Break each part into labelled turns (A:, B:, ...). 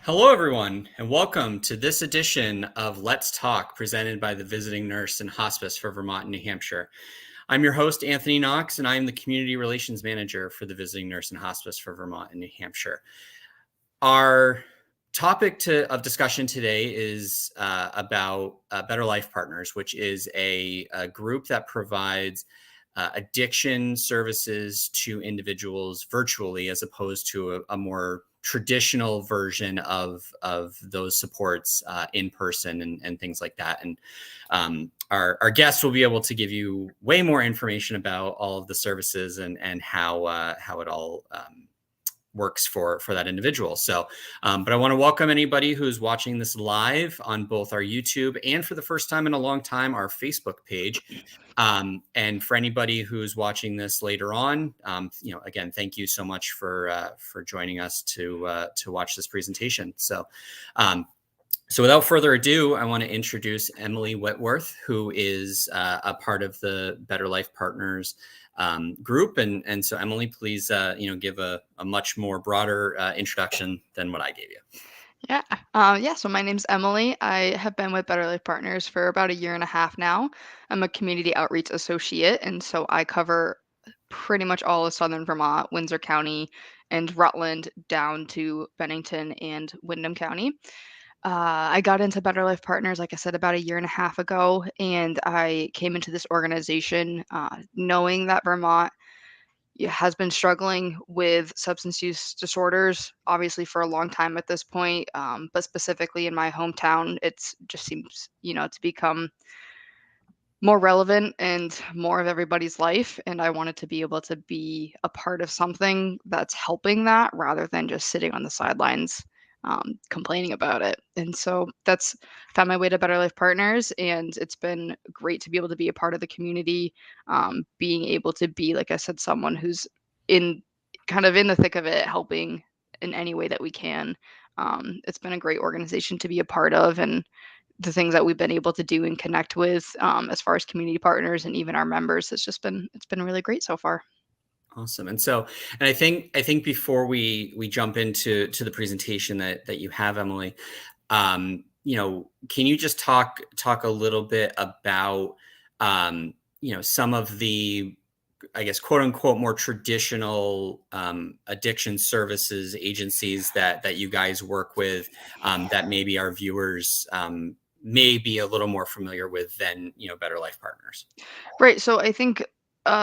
A: Hello, everyone, and welcome to this edition of Let's Talk, presented by the Visiting Nurse in Hospice for Vermont and New Hampshire. I'm your host, Anthony Knox, and I am the Community Relations Manager for the Visiting Nurse in Hospice for Vermont and New Hampshire. Our topic of discussion today is about Better Life Partners, which is a group that provides addiction services to individuals virtually, as opposed to a more traditional version of those supports in person and things like that. And our guests will be able to give you way more information about all of the services and how it all works for that individual. So, but I want to welcome anybody who's watching this live on both our YouTube and, for the first time in a long time, our Facebook page. And for anybody who's watching this later on, again, thank you so much for joining us to watch this presentation. So without further ado, I want to introduce Emily Whitworth, who is a part of the Better Life Partners group. And so, Emily, please, give a much more broader introduction than what I gave you.
B: Yeah. So my name's Emily. I have been with Better Life Partners for about a year and a half now. I'm a community outreach associate, and so I cover pretty much all of Southern Vermont, Windsor County, and Rutland down to Bennington and Windham County. I got into Better Life Partners, like I said, about a year and a half ago, and I came into this organization knowing that Vermont has been struggling with substance use disorders, obviously for a long time at this point. But specifically in my hometown, it's just seems, to become more relevant and more of everybody's life. And I wanted to be able to be a part of something that's helping that rather than just sitting on the sidelines complaining about it. And so that's found my way to Better Life Partners, and it's been great to be able to be a part of the community, being able to be, like I said, someone who's in kind of in the thick of it, helping in any way that we can. It's been a great organization to be a part of, and the things that we've been able to do and connect with, as far as community partners and even our members, it's been really great so far.
A: Awesome. And I think before we jump into the presentation that you have, Emily, can you just talk a little bit about some of the, I guess, quote unquote, more traditional addiction services agencies that you guys work with, that maybe our viewers may be a little more familiar with than Better Life Partners.
B: Right. So I think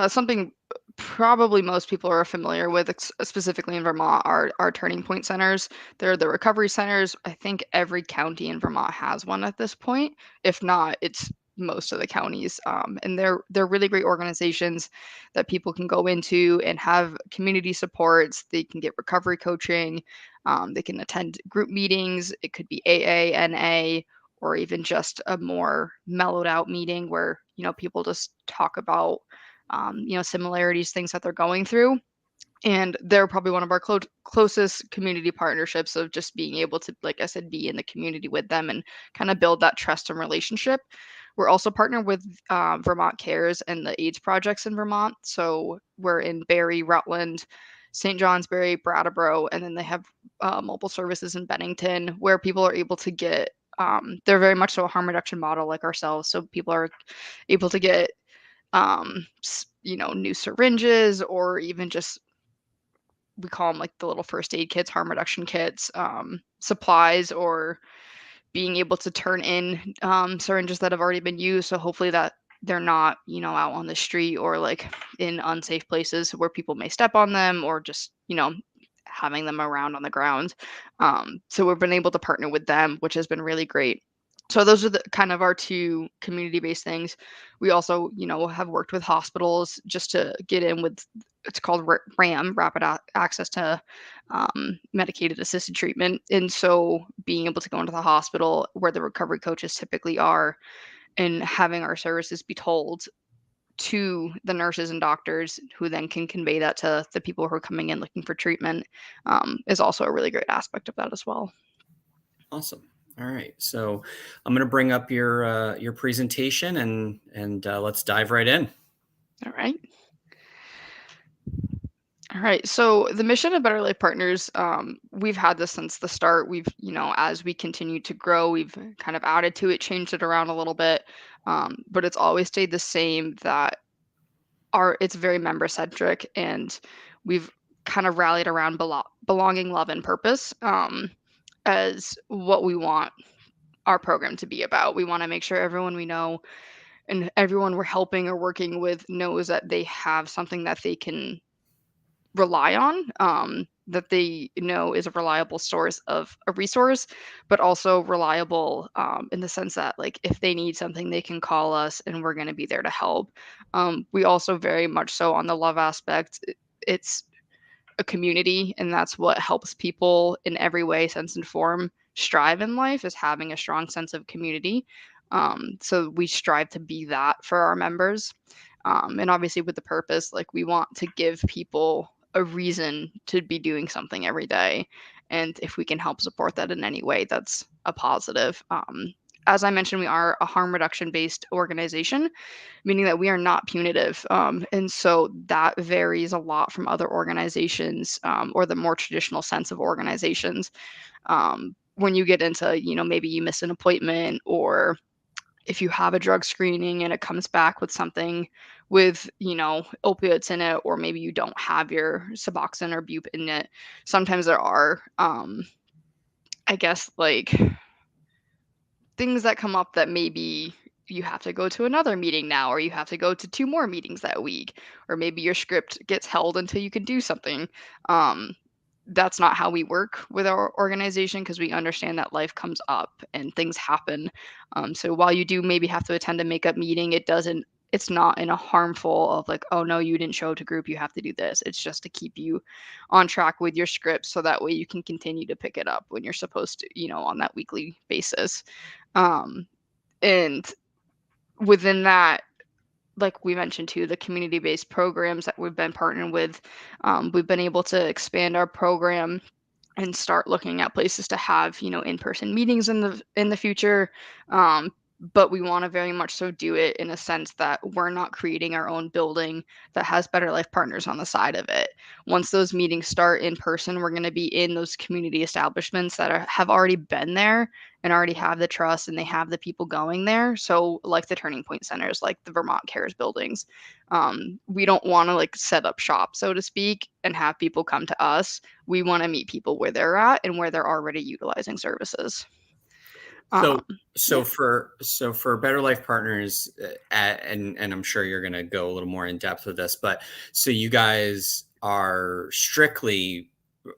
B: something probably most people are familiar with, specifically in Vermont, are turning point centers. They're the recovery centers. I think every county in Vermont has one at this point. If not, it's most of the counties. And they're really great organizations that people can go into and have community supports. They can get recovery coaching. They can attend group meetings. It could be AA, NA, or even just a more mellowed out meeting where people just talk about similarities, things that they're going through. And they're probably one of our closest community partnerships, of just being able to, like I said, be in the community with them and kind of build that trust and relationship. We're also partnered with Vermont Cares and the AIDS projects in Vermont. So we're in Barre, Rutland, St. Johnsbury, Brattleboro, and then they have mobile services in Bennington where people are able to get, they're very much so a harm reduction model like ourselves. So people are able to get, new syringes, or even just, we call them like the little first aid kits, harm reduction kits, supplies, or being able to turn in syringes that have already been used. So hopefully that they're not, out on the street or like in unsafe places where people may step on them, or just, having them around on the ground. So we've been able to partner with them, which has been really great. So those are the kind of our two community-based things. We also, have worked with hospitals just to get in with, it's called RAM, Rapid Access to Medicated Assisted Treatment. And so being able to go into the hospital where the recovery coaches typically are, and having our services be told to the nurses and doctors, who then can convey that to the people who are coming in looking for treatment, is also a really great aspect of that as well.
A: Awesome. All right, so I'm going to bring up your presentation, and let's dive right in.
B: All right. All right. So the mission of Better Life Partners, we've had this since the start. We've, as we continue to grow, we've kind of added to it, changed it around a little bit, but it's always stayed the same. That our It's very member centric, and we've kind of rallied around belonging, love, and purpose, as what we want our program to be about. We want to make sure everyone we know and everyone we're helping or working with knows that they have something that they can rely on, that they know is a reliable source of a resource, but also reliable, in the sense that, like, if they need something, they can call us and we're going to be there to help. We also very much so on the love aspect. It's a community, and that's what helps people in every way, sense, and form strive in life, is having a strong sense of community. So we strive to be that for our members. And obviously, with the purpose, like, we want to give people a reason to be doing something every day. And if we can help support that in any way, that's a positive. As I mentioned, we are a harm reduction based organization, meaning that we are not punitive. And so that varies a lot from other organizations, or the more traditional sense of organizations. When you get into, maybe you miss an appointment, or if you have a drug screening and it comes back with something with, opiates in it, or maybe you don't have your Suboxone or Bup in it, sometimes there are, I guess, like, things that come up that maybe you have to go to another meeting now, or you have to go to 2 more meetings that week, or maybe your script gets held until you can do something. Um, that's not how we work with our organization, because we understand that life comes up and things happen. So while you do maybe have to attend a makeup meeting, it's not in a harmful of like, "Oh, no, you didn't show to group, you have to do this." It's just to keep you on track with your script, so that way you can continue to pick it up when you're supposed to, on that weekly basis. Um, and within that, like we mentioned too, the community-based programs that we've been partnering with, we've been able to expand our program and start looking at places to have, in-person meetings in the future. um, but we want to very much so do it in a sense that we're not creating our own building that has Better Life Partners on the side of it. Once those meetings start in person, we're going to be in those community establishments that have already been there and already have the trust, and they have the people going there. So like the Turning Point centers, like the Vermont Cares buildings, we don't want to like set up shop, so to speak, and have people come to us. We want to meet people where they're at and where they're already utilizing services. Um,
A: So
B: yeah.
A: for Better Life Partners, and I'm sure you're going to go a little more in depth with this, but so you guys are strictly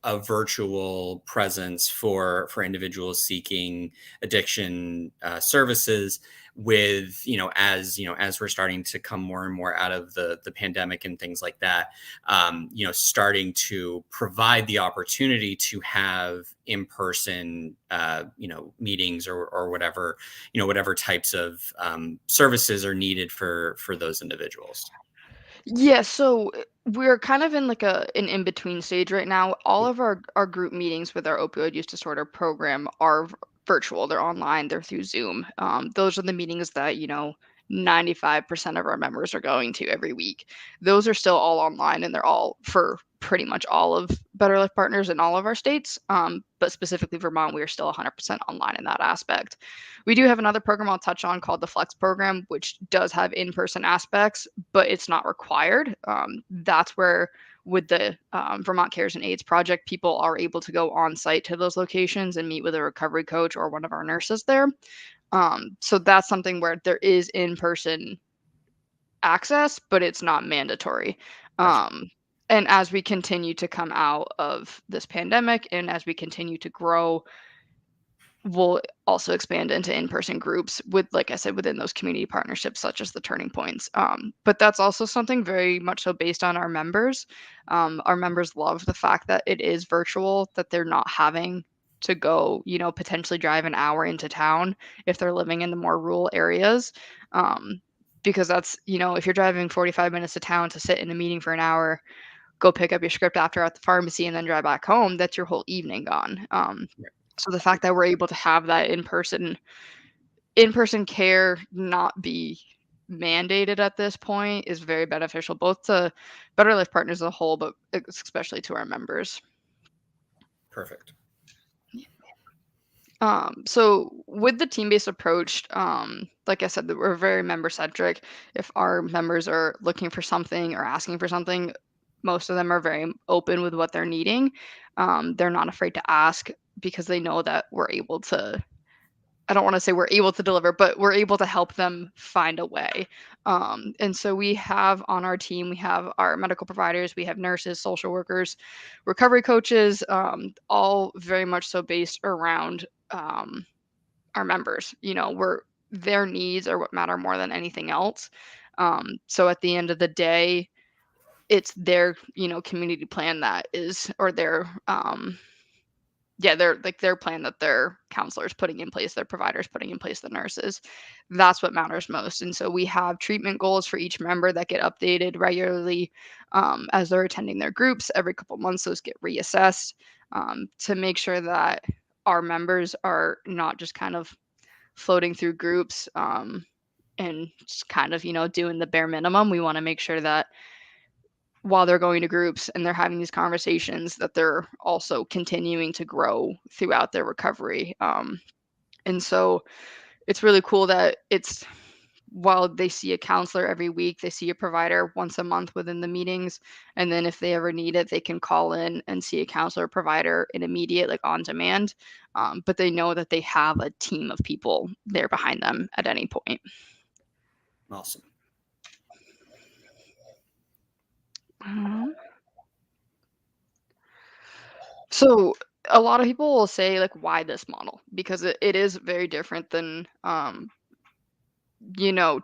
A: a virtual presence for individuals seeking addiction services, with as we're starting to come more and more out of the pandemic and things like that, starting to provide the opportunity to have in-person, meetings, or whatever, whatever types of services are needed for those individuals.
B: Yeah, so we're kind of in like an in-between stage right now. All of our group meetings with our opioid use disorder program are virtual. They're online, they're through Zoom. Those are the meetings that, 95% of our members are going to every week. Those are still all online, and they're all for pretty much all of Better Life Partners in all of our states. But specifically Vermont, we are still 100% online in that aspect. We do have another program I'll touch on called the Flex program, which does have in-person aspects, but it's not required. That's where, with the Vermont Cares and AIDS project, people are able to go on site to those locations and meet with a recovery coach or one of our nurses there. So that's something where there is in-person access, but it's not mandatory.
A: Gotcha.
B: Um, and as we continue to come out of this pandemic, and as we continue to grow, we'll also expand into in-person groups with, like I said, within those community partnerships such as the Turning Points. But that's also something very much so based on our members. Our members love the fact that it is virtual, that they're not having to go, potentially drive an hour into town if they're living in the more rural areas. Um, because that's, if you're driving 45 minutes to town to sit in a meeting for an hour, go pick up your script after at the pharmacy, and then drive back home, that's your whole evening gone. So the fact that we're able to have that in-person care not be mandated at this point is very beneficial, both to Better Life Partners as a whole, but especially to our members.
A: Perfect.
B: So with the team-based approach, like I said, that we're very member-centric. If our members are looking for something or asking for something, most of them are very open with what they're needing. They're not afraid to ask because they know that we're able to, I don't want to say we're able to deliver, but we're able to help them find a way. And so we have on our team, we have our medical providers, we have nurses, social workers, recovery coaches, all very much so based around our members. We're their needs are what matter more than anything else. So at the end of the day, it's their community plan that is, or their yeah, their plan that their counselors putting in place, their providers putting in place, the nurses. That's what matters most. And so we have treatment goals for each member that get updated regularly as they're attending their groups. Every couple months, those get reassessed to make sure that our members are not just kind of floating through groups and just kind of doing the bare minimum. We want to make sure that while they're going to groups and they're having these conversations that they're also continuing to grow throughout their recovery. And so it's really cool that it's while they see a counselor every week, they see a provider once a month within the meetings. And then if they ever need it, they can call in and see a counselor or provider in immediate, like on demand. But they know that they have a team of people there behind them at any point.
A: Awesome.
B: Um, So a lot of people will say like why this model because it is very different than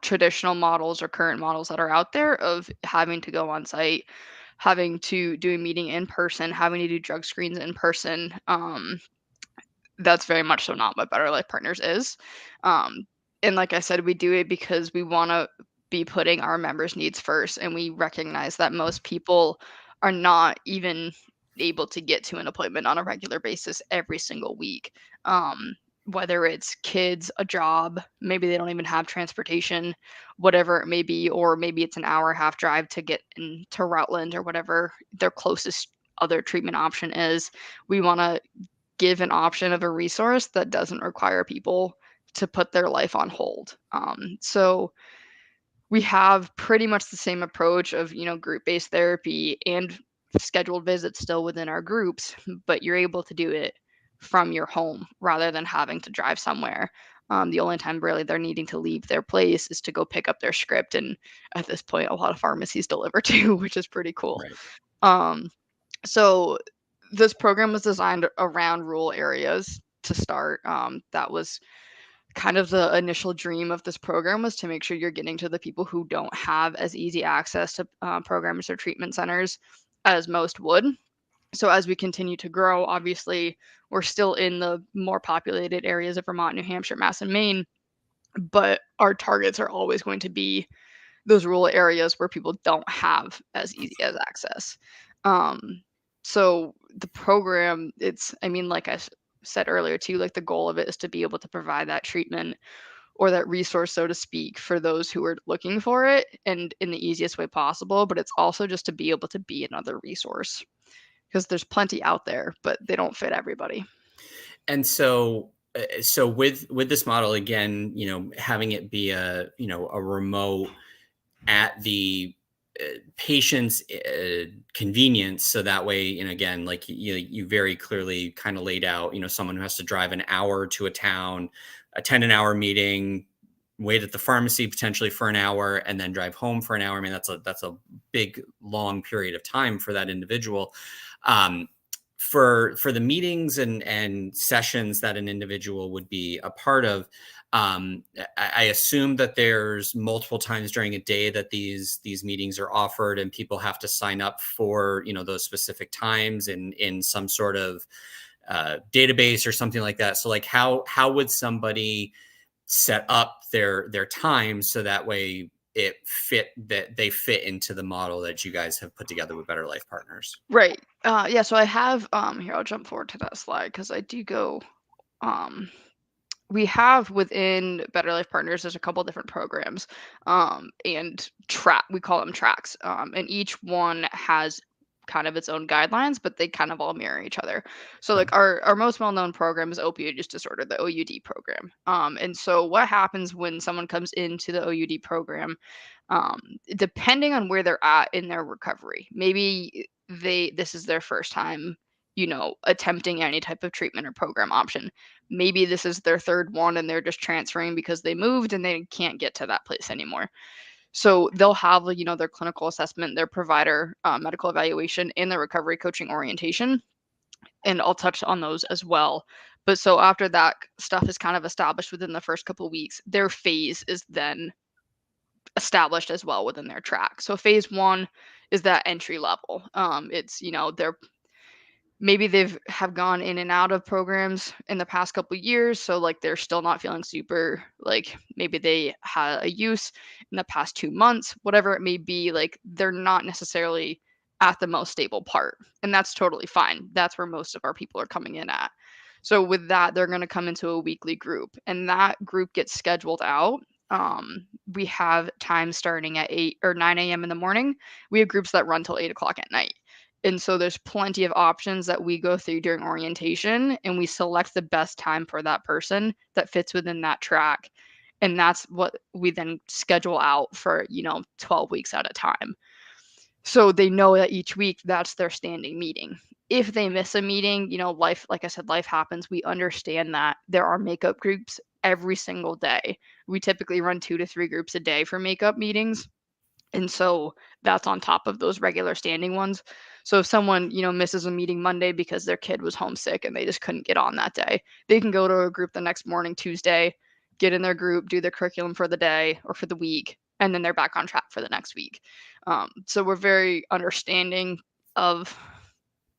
B: traditional models or current models that are out there of having to go on site, having to do a meeting in person, having to do drug screens in person. That's very much so not what Better Life Partners is. Um, and like I said, we do it because we want to be putting our members' needs first. And we recognize that most people are not even able to get to an appointment on a regular basis every single week. Whether it's kids, a job, maybe they don't even have transportation, whatever it may be, or maybe it's an hour and a half drive to get into Rutland or whatever their closest other treatment option is. We want to give an option of a resource that doesn't require people to put their life on hold. So we have pretty much the same approach of group-based therapy and scheduled visits still within our groups, but you're able to do it from your home rather than having to drive somewhere. The only time really they're needing to leave their place is to go pick up their script, and at this point, a lot of pharmacies deliver too, which is pretty cool.
A: Right.
B: Um, so this program was designed around rural areas to start. That was kind of the initial dream of this program was to make sure you're getting to the people who don't have as easy access to programs or treatment centers as most would. So as we continue to grow, obviously we're still in the more populated areas of Vermont, New Hampshire, Mass, and Maine, but our targets are always going to be those rural areas where people don't have as easy as access. Um, so the program, I mean, like said earlier too, like the goal of it is to be able to provide that treatment or that resource, so to speak, for those who are looking for it and in the easiest way possible. But it's also just to be able to be another resource because there's plenty out there, but they don't fit everybody.
A: And so with this model again, having it be a remote at the patient's convenience, so that way, and again, like you very clearly kind of laid out, someone who has to drive an hour to a town, attend an hour meeting, wait at the pharmacy potentially for an hour, and then drive home for an hour. I mean, that's a big long period of time for that individual. um, for the meetings and sessions that an individual would be a part of, I assume that there's multiple times during a day that these meetings are offered, and people have to sign up for those specific times in some sort of database or something like that. So like how would somebody set up their time so that way that they fit into the model that you guys have put together with Better Life Partners?
B: Right. Yeah. So I have here. I'll jump forward to that slide because I do go. Um, we have within Better Life Partners, there's a couple different programs, and we call them tracks, and each one has kind of its own guidelines, but they kind of all mirror each other. So
A: Okay.
B: like our most well-known program is opioid use disorder, the OUD program. And so what happens when someone comes into the OUD program, um, depending on where they're at in their recovery, maybe this is their first time, attempting any type of treatment or program option. Maybe this is their third one and they're just transferring because they moved and they can't get to that place anymore. So they'll have, their clinical assessment, their provider medical evaluation, and their recovery coaching orientation. And I'll touch on those as well. But so after that stuff is kind of established within the first couple of weeks, their phase is then established as well within their track. So phase one is that entry level. It's, they're maybe they've have gone in and out of programs in the past couple years, so like they're still not feeling super, like maybe they had a use in the past 2 months, whatever it may be, like they're not necessarily at the most stable part, and that's totally fine. That's where most of our people are coming in at. So with that, they're going to come into a weekly group, and that group gets scheduled out. We have times starting at 8 or 9 a.m. in the morning. We have groups that run till 8 o'clock at night. And so there's plenty of options that we go through during orientation, and we select the best time for that person that fits within that track. And that's what we then schedule out for, 12 weeks at a time. So they know that each week that's their standing meeting. If they miss a meeting, life, like I said, life happens. We understand that there are makeup groups every single day. We typically run 2 to 3 groups a day for makeup meetings, and so that's on top of those regular standing ones. So if someone, misses a meeting Monday because their kid was homesick and they just couldn't get on that day, they can go to a group the next morning, Tuesday, get in their group, do their curriculum for the day or for the week, and then they're back on track for the next week. So we're very understanding of,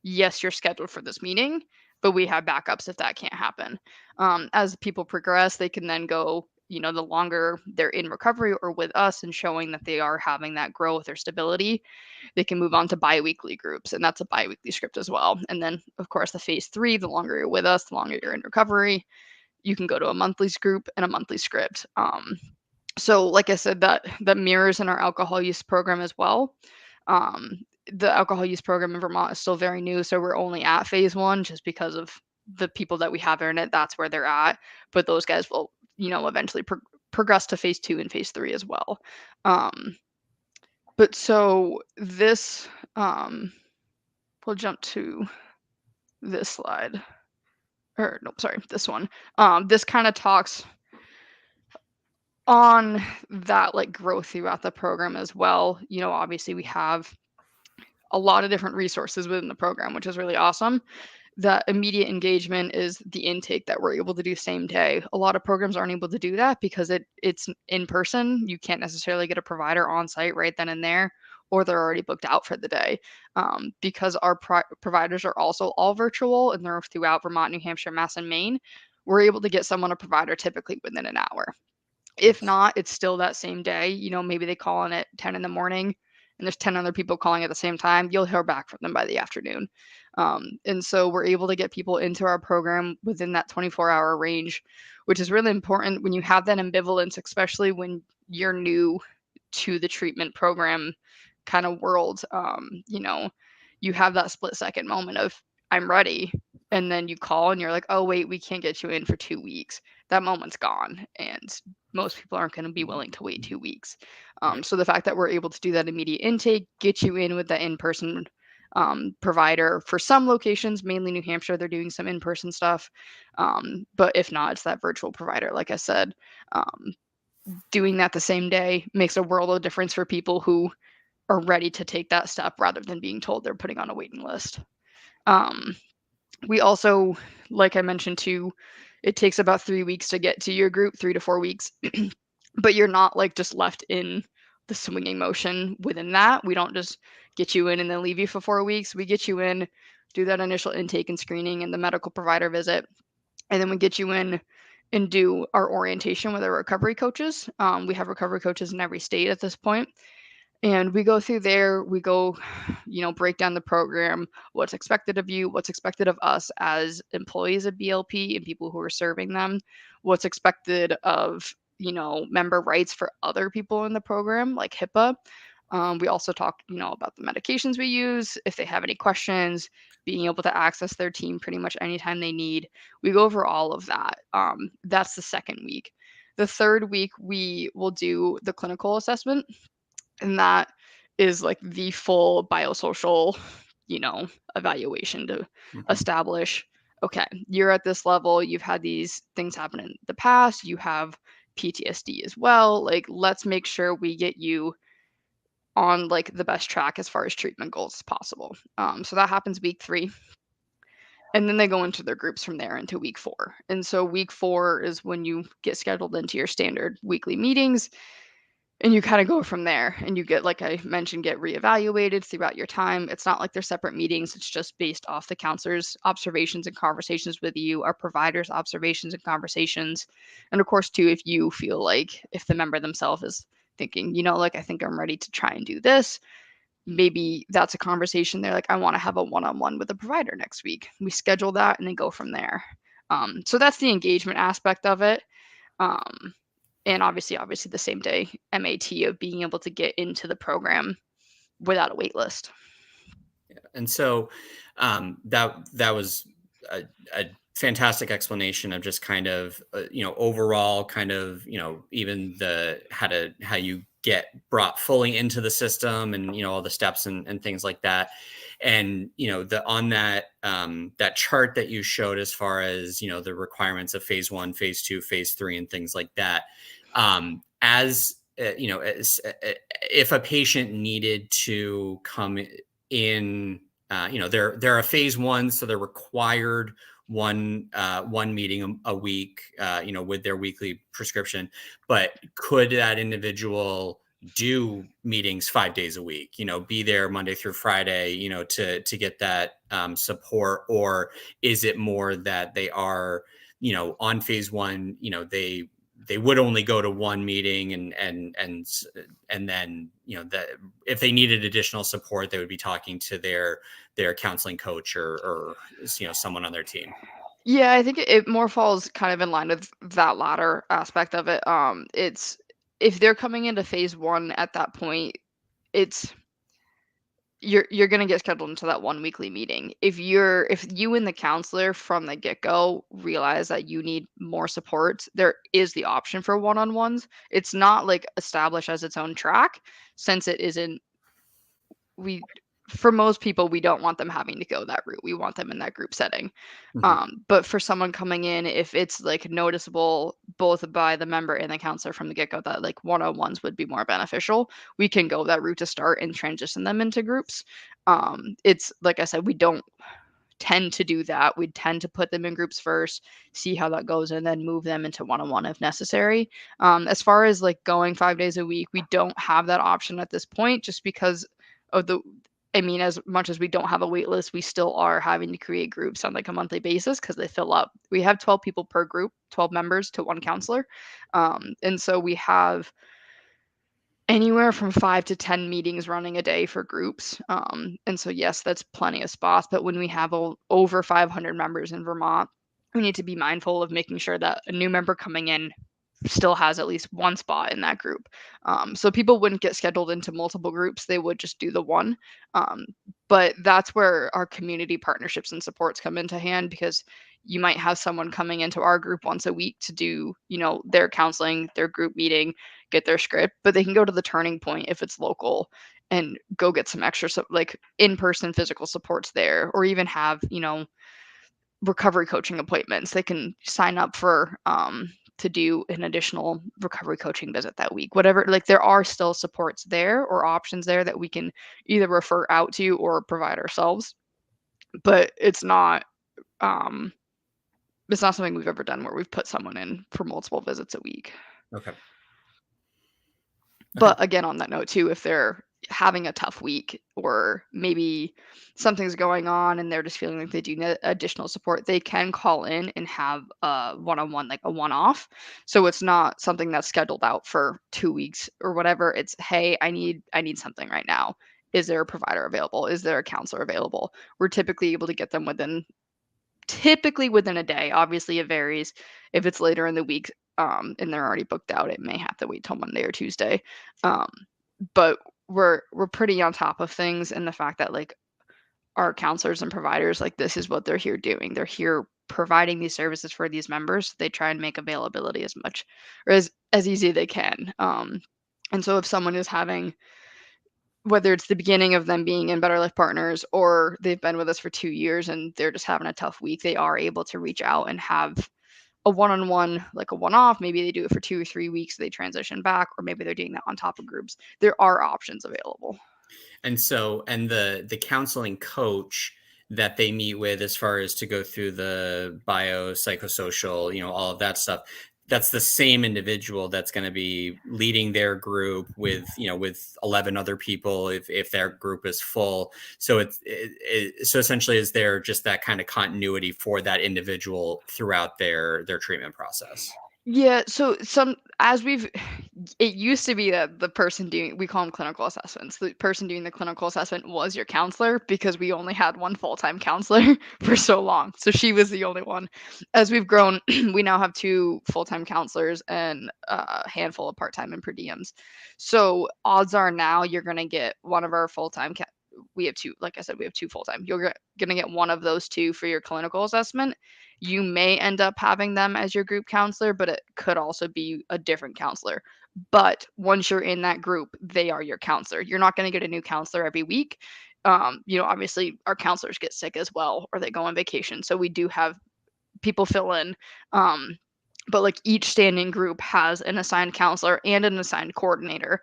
B: yes, you're scheduled for this meeting, but we have backups if that can't happen. As people progress, they can then go, the longer they're in recovery or with us and showing that they are having that growth or stability, they can move on to biweekly groups. And that's a biweekly script as well. And then, of course, the phase three, the longer you're with us, the longer you're in recovery, you can go to a monthly group and a monthly script. So like I said, that mirrors in our alcohol use program as well. Um, the alcohol use program in Vermont is still very new, so we're only at phase one just because of the people that we have in it. That's where they're at, but those guys will, eventually progress to phase two and phase three as well. Um, but so this, we'll jump to this slide, or no, sorry, this one. This kind of talks on that like growth throughout the program as well. Obviously we have a lot of different resources within the program, which is really awesome. That immediate engagement is the intake that we're able to do same day. A lot of programs aren't able to do that because it's in person. You can't necessarily get a provider on site right then and there, or they're already booked out for the day. Because our providers are also all virtual and they're throughout Vermont, New Hampshire, Mass, and Maine, we're able to get someone a provider typically within an hour. If
A: Nice.
B: not, it's still that same day. Maybe they call in at 10 in the morning and there's 10 other people calling at the same time. You'll hear back from them by the afternoon. And so we're able to get people into our program within that 24-hour range, which is really important when you have that ambivalence, especially when you're new to the treatment program kind of world. You have that split second moment of, I'm ready. And then you call and you're like, oh, wait, we can't get you in for 2 weeks. That moment's gone. And most people aren't going to be willing to wait 2 weeks.
A: Right.
B: So the fact that we're able to do that immediate intake, get you in with the in-person provider for some locations, mainly New Hampshire, they're doing some in-person stuff. But if not, it's that virtual provider, like I said. Doing that the same day makes a world of difference for people who are ready to take that step rather than being told they're putting on a waiting list. Um, we also, like I mentioned too, it takes about 3 weeks to get to your group, 3 to 4 weeks, but you're not like just left in the swinging motion within that. We don't just get you in and then leave you for 4 weeks. We get you in, do that initial intake and screening and the medical provider visit, and then we get you in and do our orientation with our recovery coaches. We have recovery coaches in every state at this point. And we go through there, we go, break down the program, what's expected of you, what's expected of us as employees of BLP and people who are serving them, what's expected of, member rights for other people in the program, like HIPAA. We also talk, about the medications we use, if they have any questions, being able to access their team pretty much anytime they need. We go over all of that. That's the second week. The third week, we will do the clinical assessment, and that is like the full biosocial, you know, evaluation to
A: Mhm.
B: establish, okay, you're at this level, you've had these things happen in the past, you have PTSD as well. Like, let's make sure we get you on like the best track as far as treatment goals as possible. So that happens week 3, and then they go into their groups from there into week 4. And so week 4 is when you get scheduled into your standard weekly meetings, and you kind of go from there, and you get, like I mentioned, get reevaluated throughout your time. It's not like they're separate meetings. It's just based off the counselor's observations and conversations with you, our provider's observations and conversations. And of course, too, if you feel like if the member themselves is thinking, like, I think I'm ready to try and do this, maybe that's a conversation they're like, I want to have a one-on-one with a provider next week. We schedule that and then go from there. So that's the engagement aspect of it. Um, and obviously the same day MAT of being able to get into the program without a wait list.
A: And so that was a fantastic explanation of just kind of overall kind of even the how you get brought fully into the system, and all the steps and things like that. And the on that that chart that you showed as far as the requirements of phase 1, phase 2, phase 3, and things like that, as if a patient needed to come in, they're a phase 1, so they're required one meeting a week, with their weekly prescription. But could that individual do meetings 5 days a week? Be there Monday through Friday, to get that support, or is it more that they are, on phase 1, they would only go to one meeting, and then that if they needed additional support, they would be talking to their counseling coach, or someone on their team.
B: Yeah, I think it more falls kind of in line with that latter aspect of it. It's if they're coming into phase 1 at that point, it's you're gonna get scheduled into that one weekly meeting. If you and the counselor from the get-go realize that you need more support, there is the option for one-on-ones. It's not like established as its own track, since it isn't we for most people, we don't want them having to go that route. We want them in that group setting.
A: Mhm.
B: But for someone coming in, if it's like noticeable both by the member and the counselor from the get-go that like one-on-ones would be more beneficial, we can go that route to start and transition them into groups. It's like I said, we don't tend to do that. We tend to put them in groups first, see how that goes, and then move them into one-on-one if necessary. As far as like going 5 days a week, we don't have that option at this point, just because of the I mean, as much as we don't have a wait list, we still are having to create groups on like a monthly basis because they fill up. We have 12 people per group, 12 members to one counselor. And so we have anywhere from 5 to 10 meetings running a day for groups. And so, yes, that's plenty of spots. But when we have over 500 members in Vermont, we need to be mindful of making sure that a new member coming in still has at least one spot in that group. So people wouldn't get scheduled into multiple groups, they would just do the one. Um, but that's where our community partnerships and supports come into hand, because you might have someone coming into our group once a week to do, their counseling, their group meeting, get their script, but they can go to the Turning Point if it's local and go get some extra like in-person physical supports there, or even have, recovery coaching appointments. They can sign up for to do an additional recovery coaching visit that week. Whatever, like there are still supports there or options there that we can either refer out to or provide ourselves. But um it's not something we've ever done where we've put someone in for multiple visits a week.
A: Okay. Okay.
B: But again, on that note too, if they're having a tough week or maybe something's going on and they're just feeling like they do need additional support, they can call in and have a one-on-one, like a one-off. So it's not something that's scheduled out for 2 weeks or whatever. It's, hey, I need something right now. Is there a provider available? Is there a counselor available? We're typically able to get them typically within a day. Obviously, it varies. If it's later in the week, and they're already booked out, it may have to wait till Monday or Tuesday. Um, but we're pretty on top of things, and the fact that like our counselors and providers, like this is what they're here doing. They're here providing these services for these members. So they try and make availability as much or as easy as they can. And so if someone is having, whether it's the beginning of them being in Better Life Partners or they've been with us for 2 years and they're just having a tough week, they are able to reach out and have a one-on-one, like a one-off. Maybe they do it for 2 or 3 weeks, they transition back, or maybe they're doing that on top of groups. There are options available.
A: And so, and the counseling coach that they meet with, as far as to go through the psychosocial, all of that stuff, that's the same individual that's going to be leading their group with, with 11 other people if their group is full. So so essentially, is there just that kind of continuity for that individual throughout their treatment process?
B: Yeah, so some as we've it used to be that the person doing, we call them clinical assessments. The person doing the clinical assessment was your counselor because we only had one full-time counselor for so long. So she was the only one. As we've grown, we now have two full-time counselors and a handful of part-time and per diems. So odds are now you're going to get one of our full-time we have two, like I said, we have two full-time. You're going to get one of those two for your clinical assessment. You may end up having them as your group counselor, but it could also be a different counselor. But once you're in that group, they are your counselor. You're not going to get a new counselor every week. Obviously our counselors get sick as well, or they go on vacation. So we do have people fill in. Um, but like each standing group has an assigned counselor and an assigned coordinator.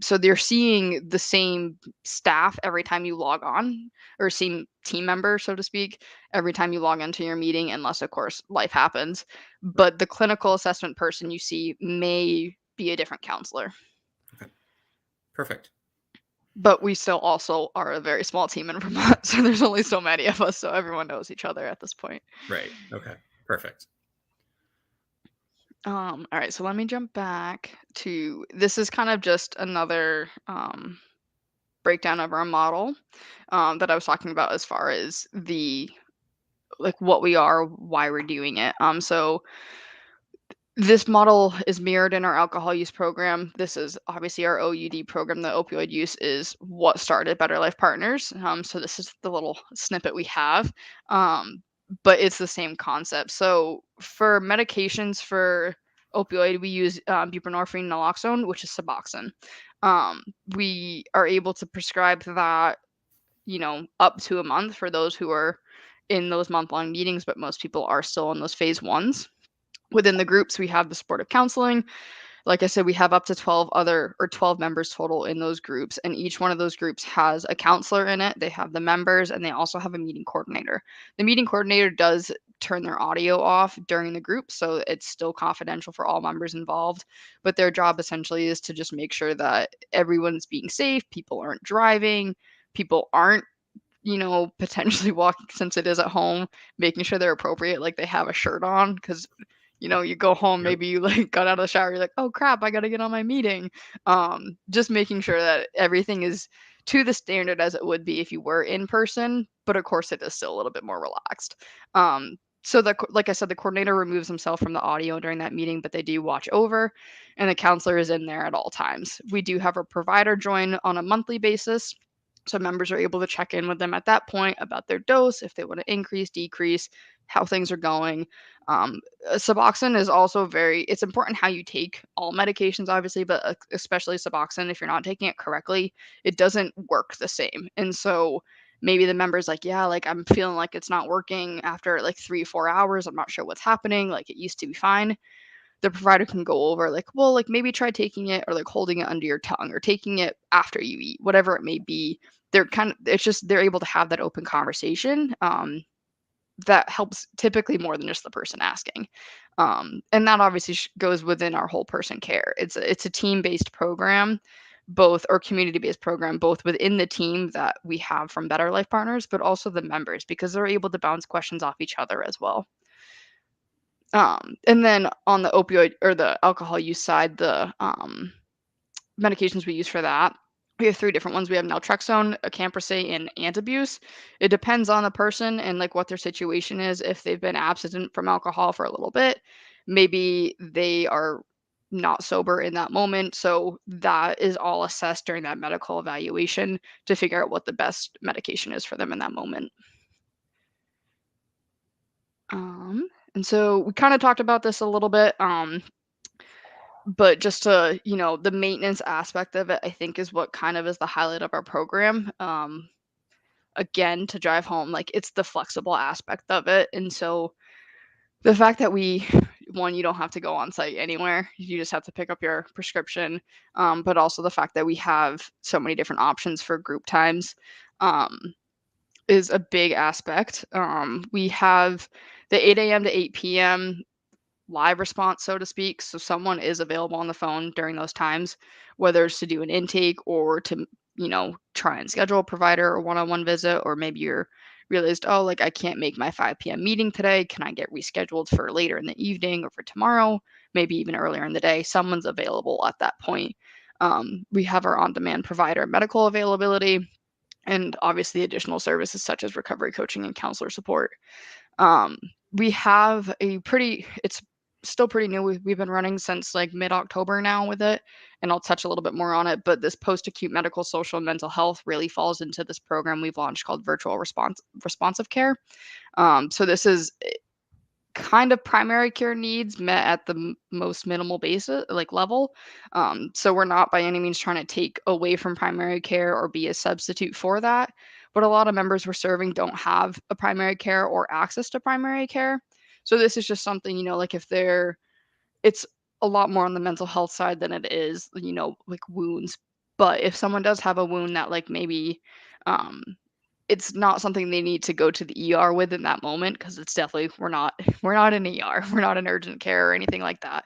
B: So they're seeing the same staff every time you log on, or same team member, so to speak, every time you log into your meeting, unless of course life happens.
A: Right.
B: But the clinical assessment person you see may be a different counselor.
A: Okay. Perfect.
B: But we still also are a very small team in Vermont, so there's only so many of us, so everyone knows each other at this point.
A: Right. Okay. Perfect.
B: All right, so let me jump back to, this is kind of just another breakdown of our model that I was talking about as far as the like what we are, why we're doing it. So this model is mirrored in our alcohol use program. This is obviously our OUD program. The opioid use is what started Better Life Partners. So this is the little snippet we have, but it's the same concept. So for medications for opioid, we use buprenorphine naloxone, which is Suboxone. We are able to prescribe that, up to a month for those who are in those month-long meetings, but most people are still in those phase ones. Within the groups, we have the supportive counseling. Like I said, we have up to 12 members total in those groups, and each one of those groups has a counselor in it. They have the members, and they also have a meeting coordinator. The meeting coordinator does turn their audio off during the group, so it's still confidential for all members involved. But their job essentially is to just make sure that everyone's being safe, people aren't driving, people aren't potentially walking, since it is at home, making sure they're appropriate, like they have a shirt on, because you go home,
A: Yep.
B: maybe you like got out of the shower, you're like, oh crap, I gotta get on my meeting. Just making sure that everything is to the standard as it would be if you were in person, but of course it is still a little bit more relaxed. So like I said, the coordinator removes himself from the audio during that meeting, but they do watch over, and the counselor is in there at all times. We do have a provider join on a monthly basis. So members are able to check in with them at that point about their dose, if they want to increase, decrease, how things are going. Suboxone is also it's important how you take all medications, obviously, but especially Suboxone, if you're not taking it correctly, it doesn't work the same. And so maybe the member's like, yeah, like I'm feeling like it's not working after like 3 or 4 hours. I'm not sure what's happening. Like it used to be fine. The provider can go over like, well, like maybe try taking it, or like holding it under your tongue, or taking it after you eat, whatever it may be. It's just they're able to have that open conversation. That helps typically more than just the person asking. And that obviously goes within our whole person care. It's a team-based program, both, or community-based program, both within the team that we have from Better Life Partners, but also the members, because they're able to bounce questions off each other as well. And then on the opioid or the alcohol use side, the medications we use for that, we have three different ones. We have naltrexone, acamprosate, and antabuse. It depends on the person and like what their situation is. If they've been abstinent from alcohol for a little bit, maybe they are not sober in that moment. So that is all assessed during that medical evaluation to figure out what the best medication is for them in that moment. And so we kind of talked about this a little bit, but just to, the maintenance aspect of it, I think is what kind of is the highlight of our program. Again, to drive home, like it's the flexible aspect of it. And so the fact that one, you don't have to go on site anywhere, you just have to pick up your prescription. But also the fact that we have so many different options for group times um, is a big aspect. We have the 8 a.m. to 8 p.m. live response, so to speak. So someone is available on the phone during those times, whether it's to do an intake or to, try and schedule a provider or one-on-one visit, or maybe you're realized, oh, like I can't make my 5 p.m. meeting today. Can I get rescheduled for later in the evening or for tomorrow? Maybe even earlier in the day. Someone's available at that point. We have our on-demand provider medical availability, and obviously additional services such as recovery coaching and counselor support. Um, we have it's still pretty new. We've been running since like mid-October now with it, and I'll touch a little bit more on it. But this post-acute medical, social, and mental health really falls into this program we've launched called virtual responsive care. So this is kind of primary care needs met at the most minimal basis like level. So we're not by any means trying to take away from primary care or be a substitute for that, but a lot of members we're serving don't have a primary care or access to primary care. So this is just something, like if they're it's a lot more on the mental health side than it is, like wounds. But if someone does have a wound that like maybe um it's not something they need to go to the ER with in that moment, because it's definitely we're not an ER, we're not an urgent care or anything like that.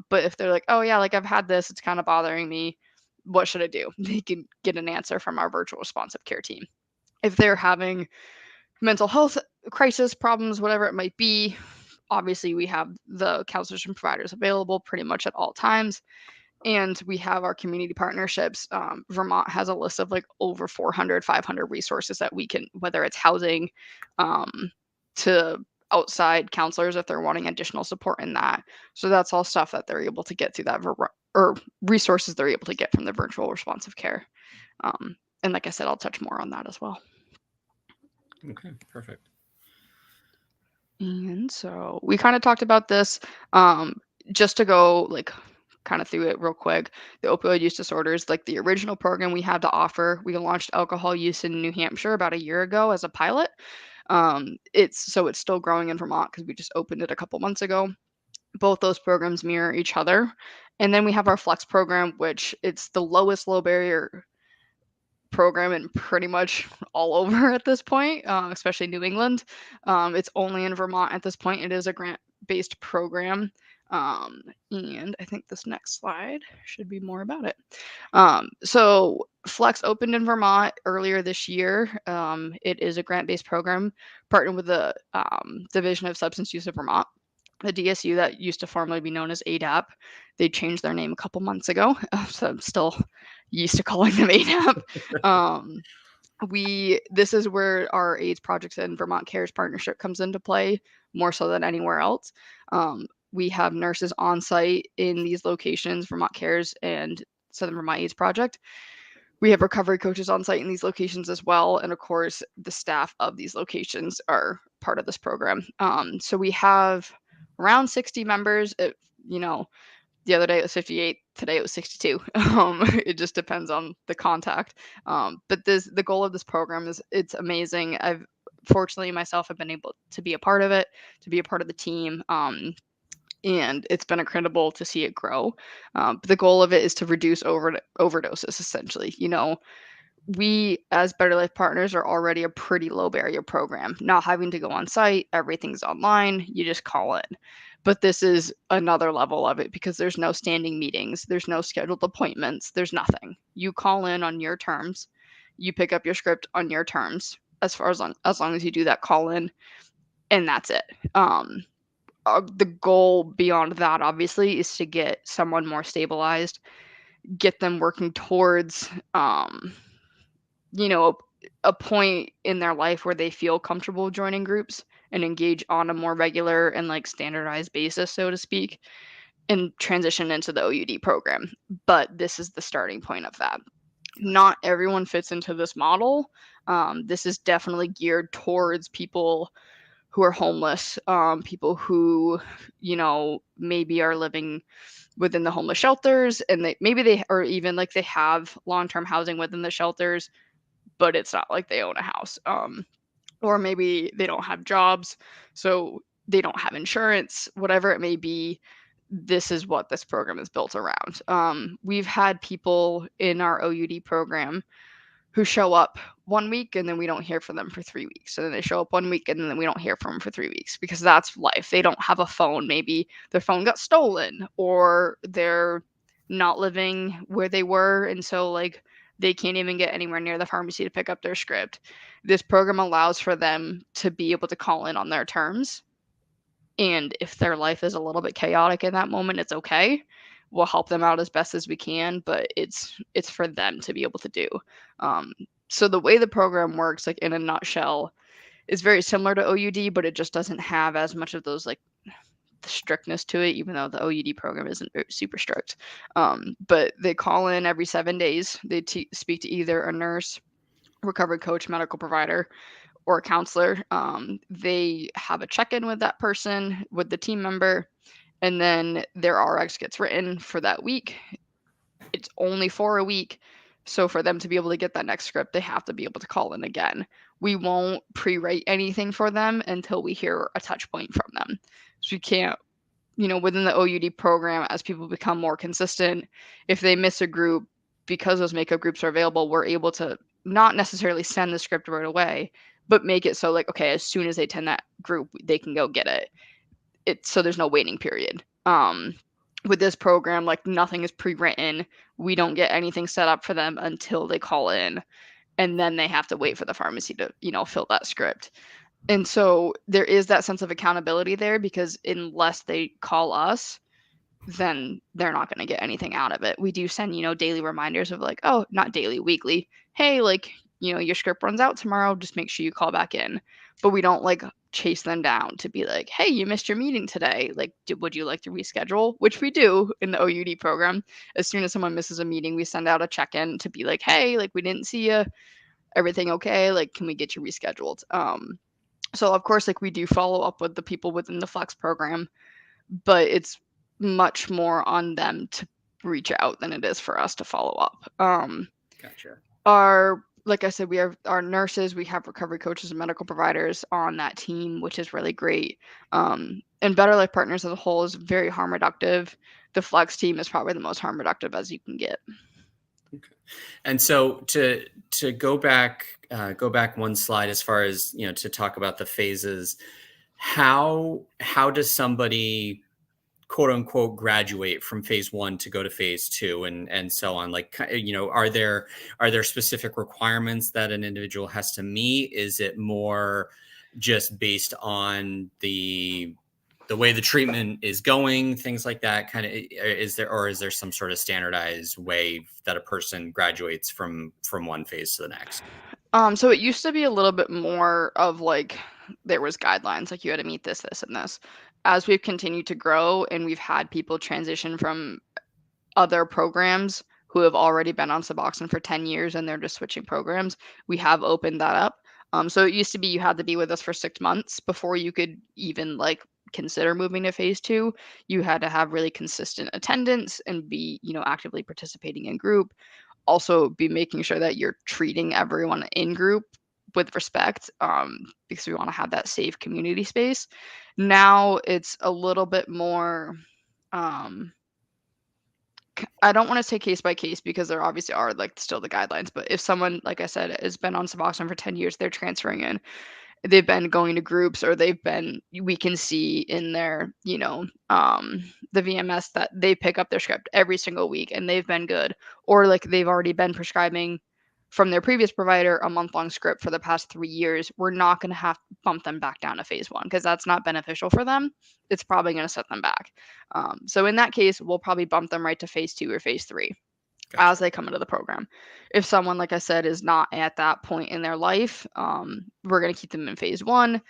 B: But if they're like, oh yeah, like I've had this, it's kind of bothering me. What should I do? They can get an answer from our virtual responsive care team. If they're having mental health crisis problems, whatever it might be, obviously we have the counselors and providers available pretty much at all times, and we have our community partnerships. Vermont has a list of like over 400, 500 resources that we can, whether it's housing, to outside counselors if they're wanting additional support in that. So that's all stuff that they're able to get through that or resources they're able to get from the virtual responsive care. And like I said, I'll touch more on that as well.
A: Okay, perfect.
B: And so we kind of talked about this. Just to go like kind of through it real quick, the opioid use disorders, like the original program we had to offer, we launched alcohol use in New Hampshire about a year ago as a pilot. It's still growing in Vermont because we just opened it a couple months ago. Both those programs mirror each other. And then we have our Flex program, which it's the lowest low barrier program in pretty much all over at this point, especially New England. It's only in Vermont at this point. It is a grant-based program. And I think this next slide should be more about it. So Flex opened in Vermont earlier this year. It is a grant-based program partnered with the Division of Substance Use of Vermont, the DSU that used to formerly be known as ADAP. They changed their name a couple months ago, so I'm still used to calling them ADAP. This is where our AIDS Projects and Vermont Cares partnership comes into play more so than anywhere else. We have nurses on site in these locations, Vermont Cares and Southern Vermont AIDS Project. We have recovery coaches on site in these locations as well, and of course, the staff of these locations are part of this program. So we have around 60 members. The other day it was 58, today it was 62. It just depends on the contact. But the goal of this program is it's amazing. I've fortunately myself have been able to be a part of it, to be a part of the team. And it's been incredible to see it grow. But the goal of it is to reduce overdoses, essentially. We as Better Life Partners are already a pretty low barrier program, not having to go on site, everything's online, you just call in. But this is another level of it because there's no standing meetings, there's no scheduled appointments, there's nothing. You call in on your terms, you pick up your script on your terms, as long as you do that call in, and that's it. The goal beyond that obviously is to get someone more stabilized, get them working towards you know, a point in their life where they feel comfortable joining groups and engage on a more regular and like standardized basis, so to speak. and transition into the OUD program. But this is the starting point of that.
A: Gotcha.
B: Not everyone fits into this model. This is definitely geared towards people who are homeless, people who, maybe are living within the homeless shelters, and they or even like they have long-term housing within the shelters, but it's not like they own a house. Or maybe they don't have jobs, so they don't have insurance, whatever it may be. This is what this program is built around. We've had people in our OUD program who show up 1 week and then we don't hear from them for 3 weeks. And then they show up 1 week and then we don't hear from them for 3 weeks, because that's life. They don't have a phone. Maybe their phone got stolen, or they're not living where they were. And so, like, they can't even get anywhere near the pharmacy to pick up their script. This program allows for them to be able to call in on their terms. And if their life is a little bit chaotic in that moment, it's okay. We'll help them out as best as we can, but it's for them to be able to do. Um, so the way the program works, like in a nutshell, is very similar to OUD, but it just doesn't have as much of those like the strictness to it, even though the OUD program isn't super strict. But they call in every 7 days. They speak to either a nurse, recovery coach, medical provider, or a counselor. They have a check in with that person, with the team member, and then their RX gets written for that week. It's only for a week. So for them to be able to get that next script, they have to be able to call in again. We won't pre-write anything for them until we hear a touch point from them. So we can't, within the OUD program, as people become more consistent, if they miss a group, because those makeup groups are available, we're able to not necessarily send the script right away, but make it so, like, okay, as soon as they attend that group, they can go get it. So there's no waiting period. With this program, like, nothing is pre-written. We don't get anything set up for them until they call in, and then they have to wait for the pharmacy to, fill that script. And so there is that sense of accountability there, because unless they call us, then they're not going to get anything out of it. We do send, daily reminders of like, oh, not daily, weekly. Hey, like, your script runs out tomorrow. Just make sure you call back in. But we don't like chase them down to be like, hey, you missed your meeting today. Like, would you like to reschedule? Which we do in the OUD program. As soon as someone misses a meeting, we send out a check-in to be like, hey, like, we didn't see you. Everything okay? Like, can we get you rescheduled? So of course, like, we do follow up with the people within the Flex program, but it's much more on them to reach out than it is for us to follow up.
A: Gotcha.
B: Like I said, we have our nurses, we have recovery coaches and medical providers on that team, which is really great. And Better Life Partners as a whole is very harm reductive. The Flex team is probably the most harm reductive as you can get.
A: Okay. And so to go back one slide, as far as, to talk about the phases, how does somebody, quote unquote, graduate from phase one to go to phase two, and so on? Like, are there specific requirements that an individual has to meet? Is it more just based on the way the treatment is going, things like that? Kind of, is there some sort of standardized way that a person graduates from one phase to the next?
B: So it used to be a little bit more of like, there was guidelines, like you had to meet this, this, and this. As we've continued to grow and we've had people transition from other programs who have already been on Suboxone for 10 years and they're just switching programs, we have opened that up. So it used to be you had to be with us for 6 months before you could even like consider moving to phase two. You had to have really consistent attendance and be, actively participating in group. Also be making sure that you're treating everyone in group with respect, because we want to have that safe community space. Now it's a little bit more, um, I don't want to say case by case, because there obviously are like still the guidelines. But if someone, like I said, has been on Suboxone for 10 years, they're transferring in, they've been going to groups, or we can see in their, the VMS that they pick up their script every single week and they've been good, or like they've already been prescribing from their previous provider a month-long script for the past 3 years. We're not going to have to bump them back down to phase one, because that's not beneficial for them. It's probably going to set them back. So in that case, we'll probably bump them right to phase two or phase three.
A: Gotcha.
B: As they come into the program. If someone, like I said, is not at that point in their life, we're going to keep them in phase one.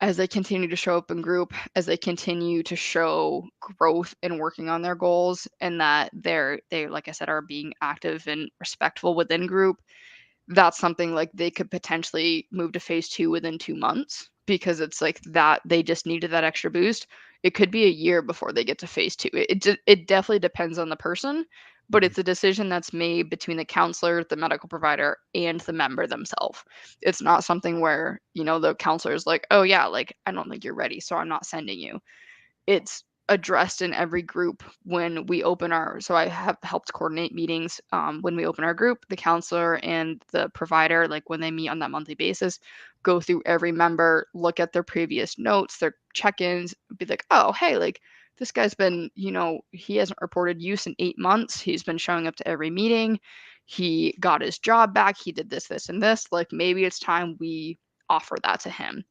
B: as they continue to show up in group, as they continue to show growth in working on their goals, and that they like I said, are being active and respectful within group, that's something like they could potentially move to phase 2 within 2 months because it's like that they just needed that extra boost. It could be a year before they get to phase 2. It definitely depends on the person, but
A: Mhm.
B: it's a decision that's made between the counselor, the medical provider, and the member themselves. It's not something where, the counselor is like, "Oh yeah, like I don't think you're ready, so I'm not sending you." It's addressed in every group when we open our so I have helped coordinate meetings, when we open our group, the counselor and the provider, like, when they meet on that monthly basis, go through every member, look at their previous notes, their check-ins, be like, "Oh, hey, like, this guy's been, he hasn't reported use in 8 months. He's been showing up to every meeting. He got his job back. He did this, this, and this. Like, maybe it's time we offer that to him."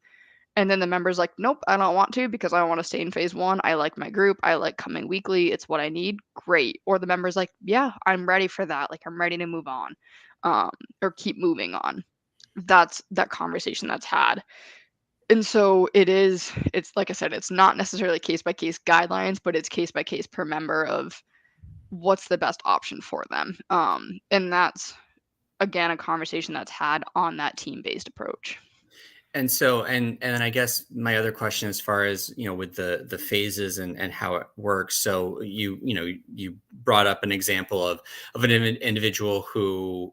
B: And then the member's like, "Nope, I don't want to because I want to stay in phase 1. I like my group. I like coming weekly. It's what I need." Great. Or the member's like, "Yeah, I'm ready for that. Like I'm ready to move on." Um, or keep moving on. That's that conversation that's had. And so it's like I said, it's not necessarily case by case guidelines, but it's case by case per member of what's the best option for them. And that's again a conversation that's had on that team-based approach.
A: And so, and then I guess my other question, as far as with the phases and how it works. So you brought up an example of an individual who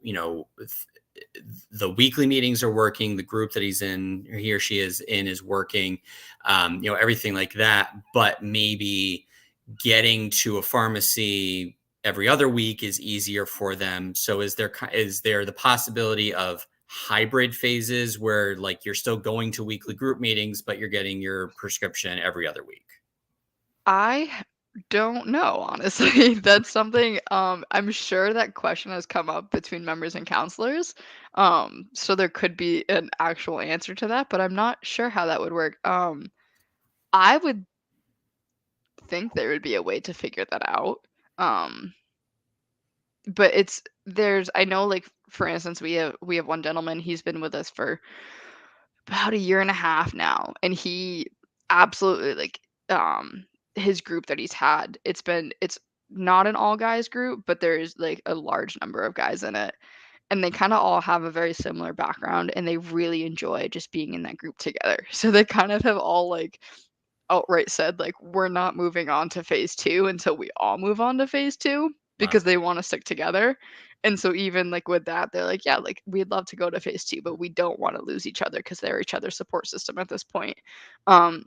A: the weekly meetings are working, the group that he's in, or he or she is in, is working, everything like that. But maybe getting to a pharmacy every other week is easier for them. So is there the possibility of hybrid phases where, like, you're still going to weekly group meetings, but you're getting your prescription every other week?
B: I don't know, honestly. That's something, I'm sure that question has come up between members and counselors. So there could be an actual answer to that, but I'm not sure how that would work. I would think there would be a way to figure that out. Um, but I know, like, for instance, we have one gentleman, he's been with us for about a year and a half now, and he absolutely, like, his group that he's had, it's not an all guys group, but there's, like, a large number of guys in it, and they kinda all have a very similar background, and they really enjoy just being in that group together. So they kind of have all, like, outright said, like, "We're not moving on to phase 2 until we all move on to phase 2," because
A: Wow.
B: they wanna stick together. And so even, like, with that, they're like, "Yeah, like, we'd love to go to phase 2, but we don't wanna lose each other because 'cause they're each other's support system at this point." Um,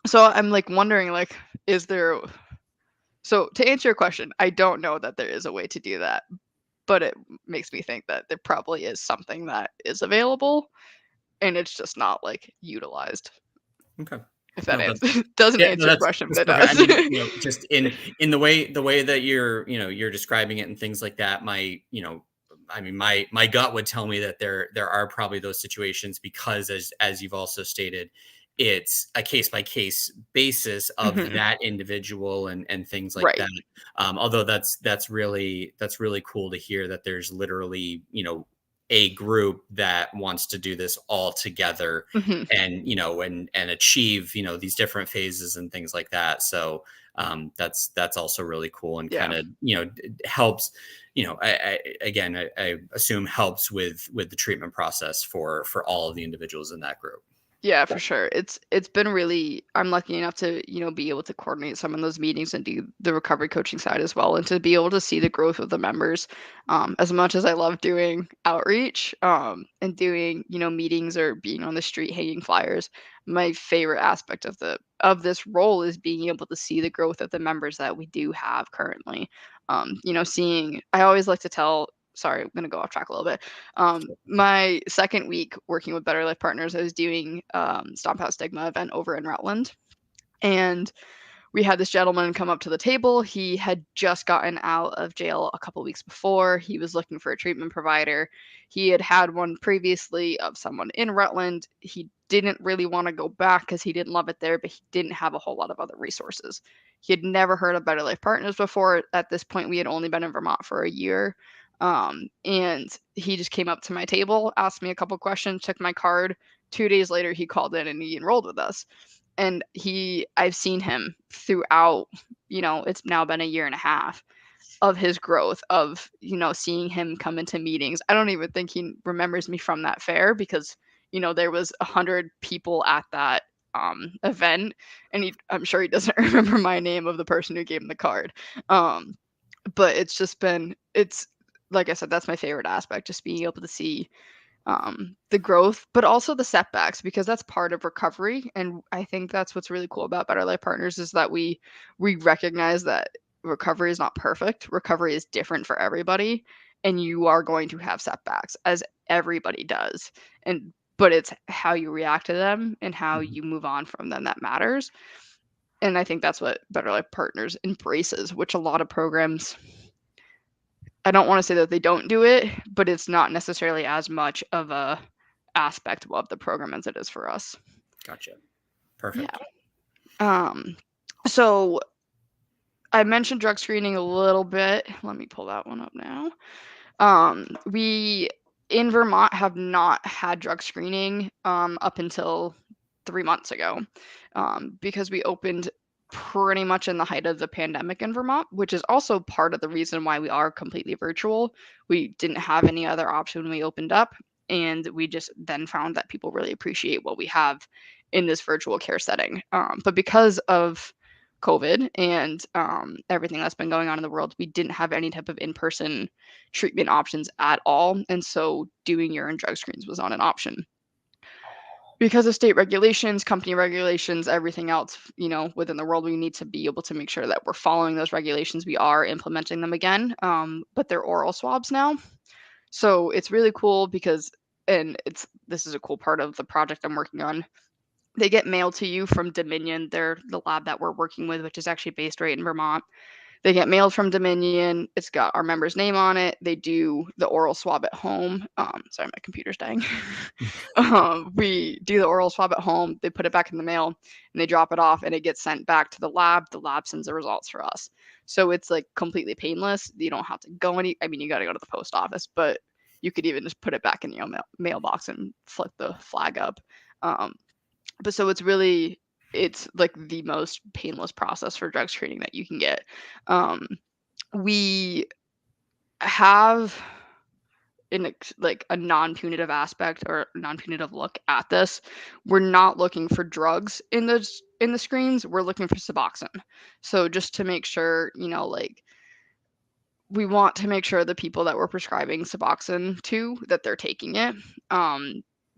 B: so I'm, like, wondering, like, is there so to answer your question, I don't know that there is a way to do that, but it makes me think that there probably is something that is available, and it's just not, like, utilized,
A: Okay.
B: if that
A: No, that's
B: doesn't
A: yeah, no,
B: answer your
A: that's
B: question, but
A: that's
B: it
A: perfect. I
B: does.
A: mean, just in the way that you're describing it and things like that, I mean, my gut would tell me that there are probably those situations, because as you've also stated, it's a case by case basis of
B: Mhm.
A: that individual and things like
B: Right.
A: that. Although that's really cool to hear that there's literally a group that wants to do this all together,
B: Mhm.
A: and achieve these different phases and things like that. So that's also really cool, and
B: Yeah.
A: kind of helps. I assume helps with the treatment process for all of the individuals in that group.
B: Yeah, for sure. It's been really I'm lucky enough to, be able to coordinate some of those meetings and do the recovery coaching side as well, and to be able to see the growth of the members. As much as I love doing outreach, and doing, meetings or being on the street hanging flyers, my favorite aspect of this role is being able to see the growth of the members that we do have currently. Seeing I always like to tell sorry, I'm gonna go off track a little bit. My second week working with Better Life Partners, I was doing Stomp Out Stigma event over in Rutland, and we had this gentleman come up to the table. He had just gotten out of jail a couple weeks before. He was looking for a treatment provider. He had had one previously of someone in Rutland. He didn't really want to go back because he didn't love it there, but he didn't have a whole lot of other resources. He had never heard of Better Life Partners before. At this point, we had only been in Vermont for a year. And he just came up to my table, asked me a couple questions, took my card, 2 days later, he called in and he enrolled with us. And I've seen him throughout, it's now been a year and a half of his growth, of, seeing him come into meetings. I don't even think he remembers me from that fair because, there was 100 people at that event, and I'm sure he doesn't remember my name of the person who gave him the card. But it's like I said, that's my favorite aspect, just being able to see the growth, but also the setbacks, because that's part of recovery. And I think that's what's really cool about Better Life Partners, is that we recognize that recovery is not perfect. Recovery is different for everybody, and you are going to have setbacks, as everybody does. But it's how you react to them and how you move on from them that matters. And I think that's what Better Life Partners embraces, which a lot of programs, I don't want to say that they don't do it, but it's not necessarily as much of a aspect of the program as it is for us.
A: Gotcha. Perfect.
B: Yeah. So I mentioned drug screening a little bit. Let me pull that one up now. We in Vermont have not had drug screening up until 3 months ago, because we opened pretty much in the height of the pandemic in Vermont, which is also part of the reason why we are completely virtual. We didn't have any other option when we opened up, and we just then found that people really appreciate what we have in this virtual care setting. But because of COVID and everything that's been going on in the world, we didn't have any type of in-person treatment options at all. And so doing urine drug screens was not an option. Because of state regulations, company regulations, everything else, within the world, we need to be able to make sure that we're following those regulations. We are implementing them again, but they're oral swabs now. So it's really cool because, and this is a cool part of the project I'm working on. They get mailed to you from Dominion. They're the lab that we're working with, which is actually based right in Vermont. They get mailed from Dominion. It's got our member's name on it. They do the oral swab at home. Sorry, my computer's dying. We do the oral swab at home. They put it back in the mail and they drop it off, and it gets sent back to the lab. The lab sends the results for us. So it's like completely painless. You don't have to go you got to go to the post office, but you could even just put it back in your mailbox and flip the flag up. But so it's like the most painless process for drug screening that you can get. We have like a non-punitive aspect or non-punitive look at this. We're not looking for drugs in the screens. We're looking for Suboxone. So just to make sure, we want to make sure the people that we're prescribing Suboxone to, that they're taking it.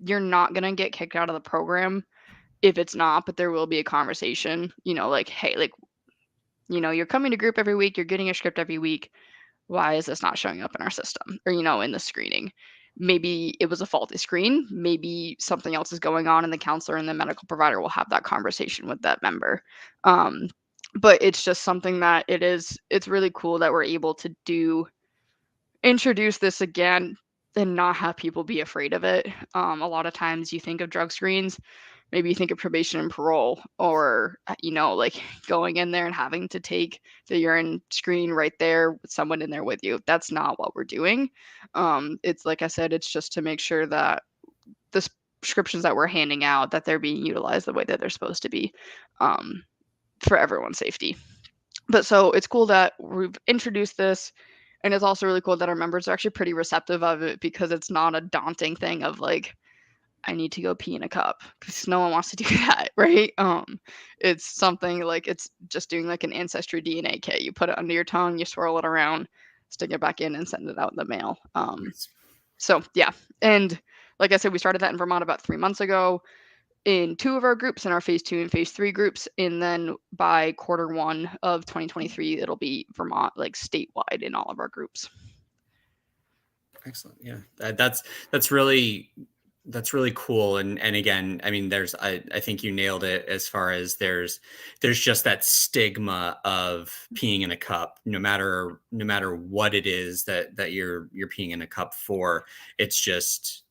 B: You're not going to get kicked out of the program if it's not, but there will be a conversation, hey, you're coming to group every week, you're getting a script every week. Why is this not showing up in our system or, in the screening? Maybe it was a faulty screen. Maybe something else is going on, and the counselor and the medical provider will have that conversation with that member. But it's just something that it's really cool that we're able to introduce this again and not have people be afraid of it. A lot of times you think of drug screens, maybe you think of probation and parole, or, going in there and having to take the urine screen right there with someone in there with you. That's not what we're doing. It's like I said, it's just to make sure that the prescriptions that we're handing out, that they're being utilized the way that they're supposed to be, for everyone's safety. But so it's cool that we've introduced this. And it's also really cool that our members are actually pretty receptive of it, because it's not a daunting thing of like, I need to go pee in a cup, because no one wants to do that, right? It's something like, it's just doing like an ancestry DNA kit. You put it under your tongue, you swirl it around, stick it back in, and send it out in the mail. So yeah, and like I said, we started that in Vermont about 3 months ago in 2 of our groups, in our phase 2 and phase 3 groups, and then by Q1 of 2023, it'll be Vermont, like statewide, in all of our groups.
A: Excellent. Yeah, that's really cool. And again, I mean, I think you nailed it, as far as there's just that stigma of peeing in a cup, no matter what it is that you're peeing in a cup for. It's just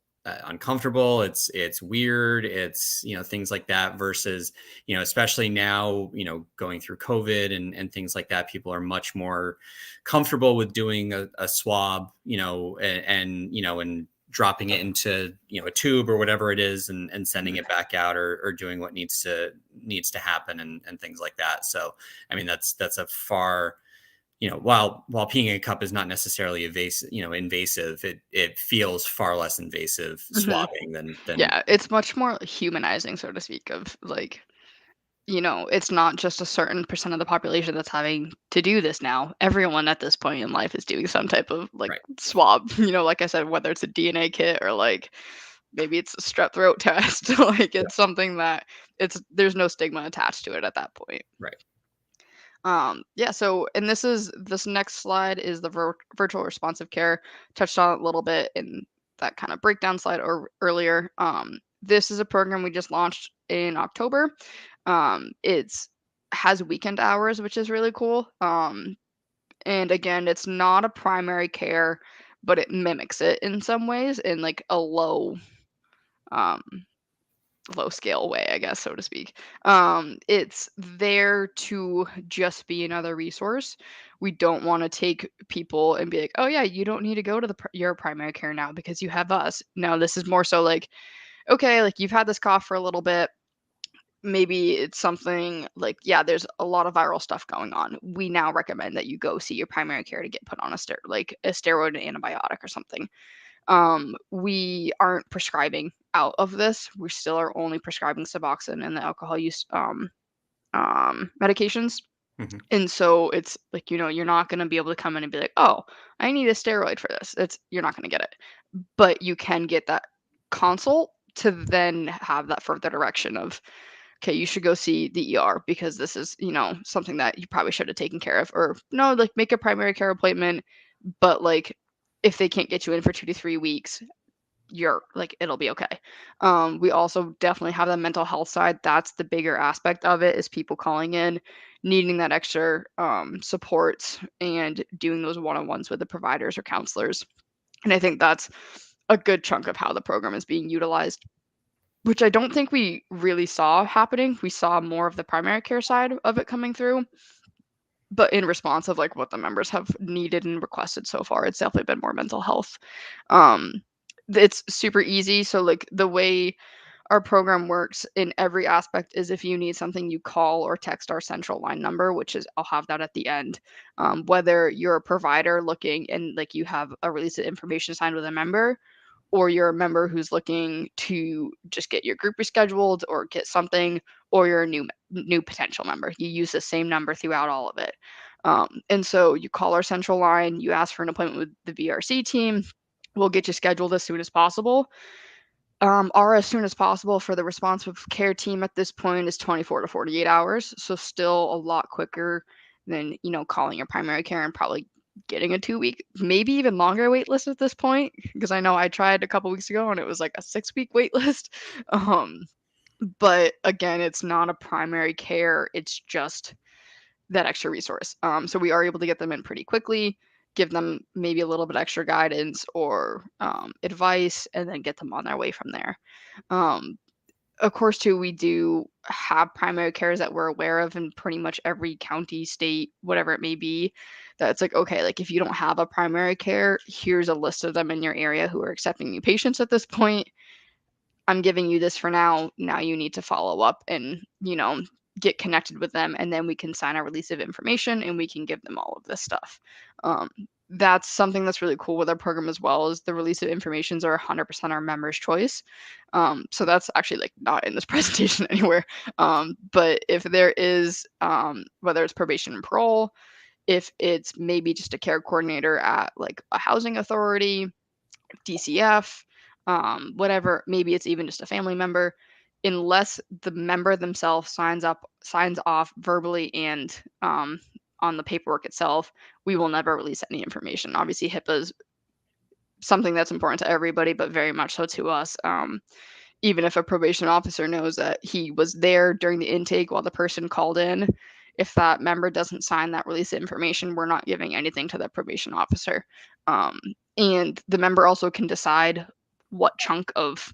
A: uncomfortable. It's weird. It's, things like that, versus, especially now, going through COVID and things like that, people are much more comfortable with doing a swab, and dropping it into, a tube or whatever it is, and sending it back out, or doing what needs to happen, and things like that. So, I mean, that's a far, while peeing in a cup is not necessarily invasive, it feels far less invasive
B: Mhm.
A: swabbing than
B: Yeah, it's much more humanizing, so to speak, of like, it's not just a certain percent of the population that's having to do this now. Everyone at this point in life is doing some type of like
A: right.
B: swab, like I said, whether it's a DNA kit or like maybe it's a strep throat test. Like
A: Yeah.
B: it's something that there's no stigma attached to it at that point.
A: Right.
B: Yeah, so and this next slide is the virtual responsive care. Touched on it a little bit in that kind of breakdown slide or earlier. This is a program we just launched in October. It's has weekend hours, which is really cool. And again, it's not a primary care, but it mimics it in some ways in like a um low scale way, I guess, so to speak. It's there to just be another resource. We don't want to take people and be like, oh yeah, you don't need to go to your primary care now because you have us. No, this is more so like, okay, like you've had this cough for a little bit. Maybe it's something like, yeah, there's a lot of viral stuff going on. We now recommend that you go see your primary care to get put on like a steroid antibiotic or something. We aren't prescribing out of this. We still are only prescribing Suboxone and the alcohol use medications.
A: Hmm.
B: And so it's like, you're not going to be able to come in and be like, oh, I need a steroid for this. You're not going to get it. But you can get that consult to then have that further direction of, okay, you should go see the ER because this is, something that you probably should have taken care of. Or no, like make a primary care appointment, but like if they can't get you in for 2 to 3 weeks, you're like it'll be okay. We also definitely have the mental health side. That's the bigger aspect of it is people calling in, needing that extra support and doing those one-on-ones with the providers or counselors. And I think that's a good chunk of how the program is being utilized, which I don't think we really saw happening. We saw more of the primary care side of it coming through, but in response of like what the members have needed and requested so far, it's definitely been more mental health. um it's super easy, so like the way our program works in every aspect is if you need something you call or text our central line number, which is I'll have that at the end. Whether you're a provider looking and like you have a release of information signed with a member, or you're a member who's looking to just get your group rescheduled or get something, or you're a new potential member, you use the same number throughout all of it. And so you call our central line, you ask for an appointment with the VRC team. We'll get you scheduled as soon as possible. Our as soon as possible for the responsive care team at this point is 24 to 48 hours. So still a lot quicker than, calling your primary care and probably getting a 2 week, maybe even longer wait list at this point. Because I know I tried a couple weeks ago and it was like a 6 week wait list. Um, but again, it's not a primary care. It's just that extra resource. So we are able to get them in pretty quickly, give them maybe a little bit extra guidance or advice, and then get them on their way from there. Um, of course, too, we do have primary cares that we're aware of in pretty much every county, state, whatever it may be. That's like, okay, like if you don't have a primary care, here's a list of them in your area who are accepting new patients at this point. I'm giving you this for now. Now you need to follow up and, get connected with them. And then we can sign our release of information and we can give them all of this stuff. Um, that's something that's really cool with our program as well is the release of informations are 100% our members' choice. So that's actually like not in this presentation anywhere. But if there is, whether it's probation and parole, if it's maybe just a care coordinator at like a housing authority, DCF, whatever, maybe it's even just a family member, unless the member themselves signs off verbally and on the paperwork itself, we will never release any information. Obviously, HIPAA is something that's important to everybody, but very much so to us. Even if a probation officer knows that he was there during the intake while the person called in, if that member doesn't sign that release of information, we're not giving anything to the probation officer. Um, and the member also can decide what chunk of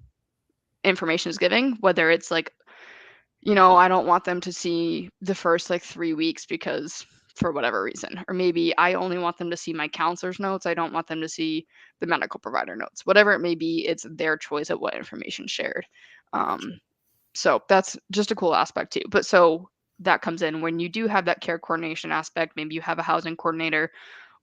B: information is giving, whether it's like, I don't want them to see the first like 3 weeks because for whatever reason. Or maybe I only want them to see my counselor's notes. I don't want them to see the medical provider notes. Whatever it may be, it's their choice of what information shared.
A: Gotcha.
B: So that's just a cool aspect too. But so that comes in when you do have that care coordination aspect. Maybe you have a housing coordinator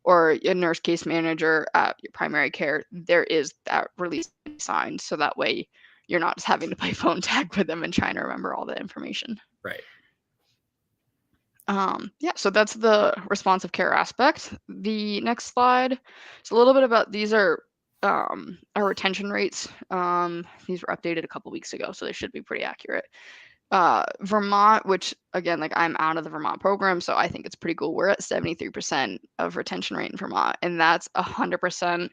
B: or a nurse case manager at your primary care. There is that release signed, so that way you're not just having to play phone tag with them and trying to remember all the information.
A: Right.
B: Yeah, so that's the responsive care aspect. The next slide is a little bit about these are our retention rates. These were updated a couple weeks ago, so they should be pretty accurate. Vermont, which again, like I'm out of the Vermont program, so I think it's pretty cool. We're at 73% of retention rate in Vermont, and that's 100%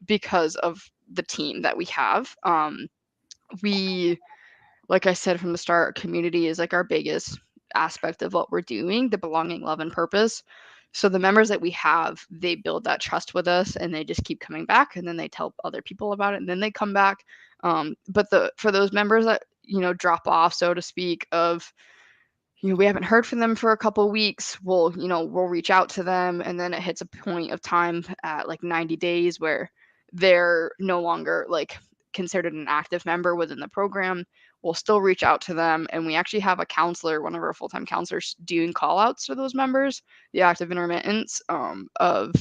B: because of the team that we have. We like I said from the start, community is like our biggest aspect of what we're doing, the belonging, love, and purpose. So the members that we have, they build that trust with us and they just keep coming back and then they tell other people about it and then they come back. But for those members that, drop off, so to speak, of we haven't heard from them for a couple weeks, we'll reach out to them and then it hits a point of time at like 90 days where they're no longer like considered an active member within the program. We'll still reach out to them and we actually have a counselor, one of our full-time counselors, doing call outs to those members, the active intermittents, of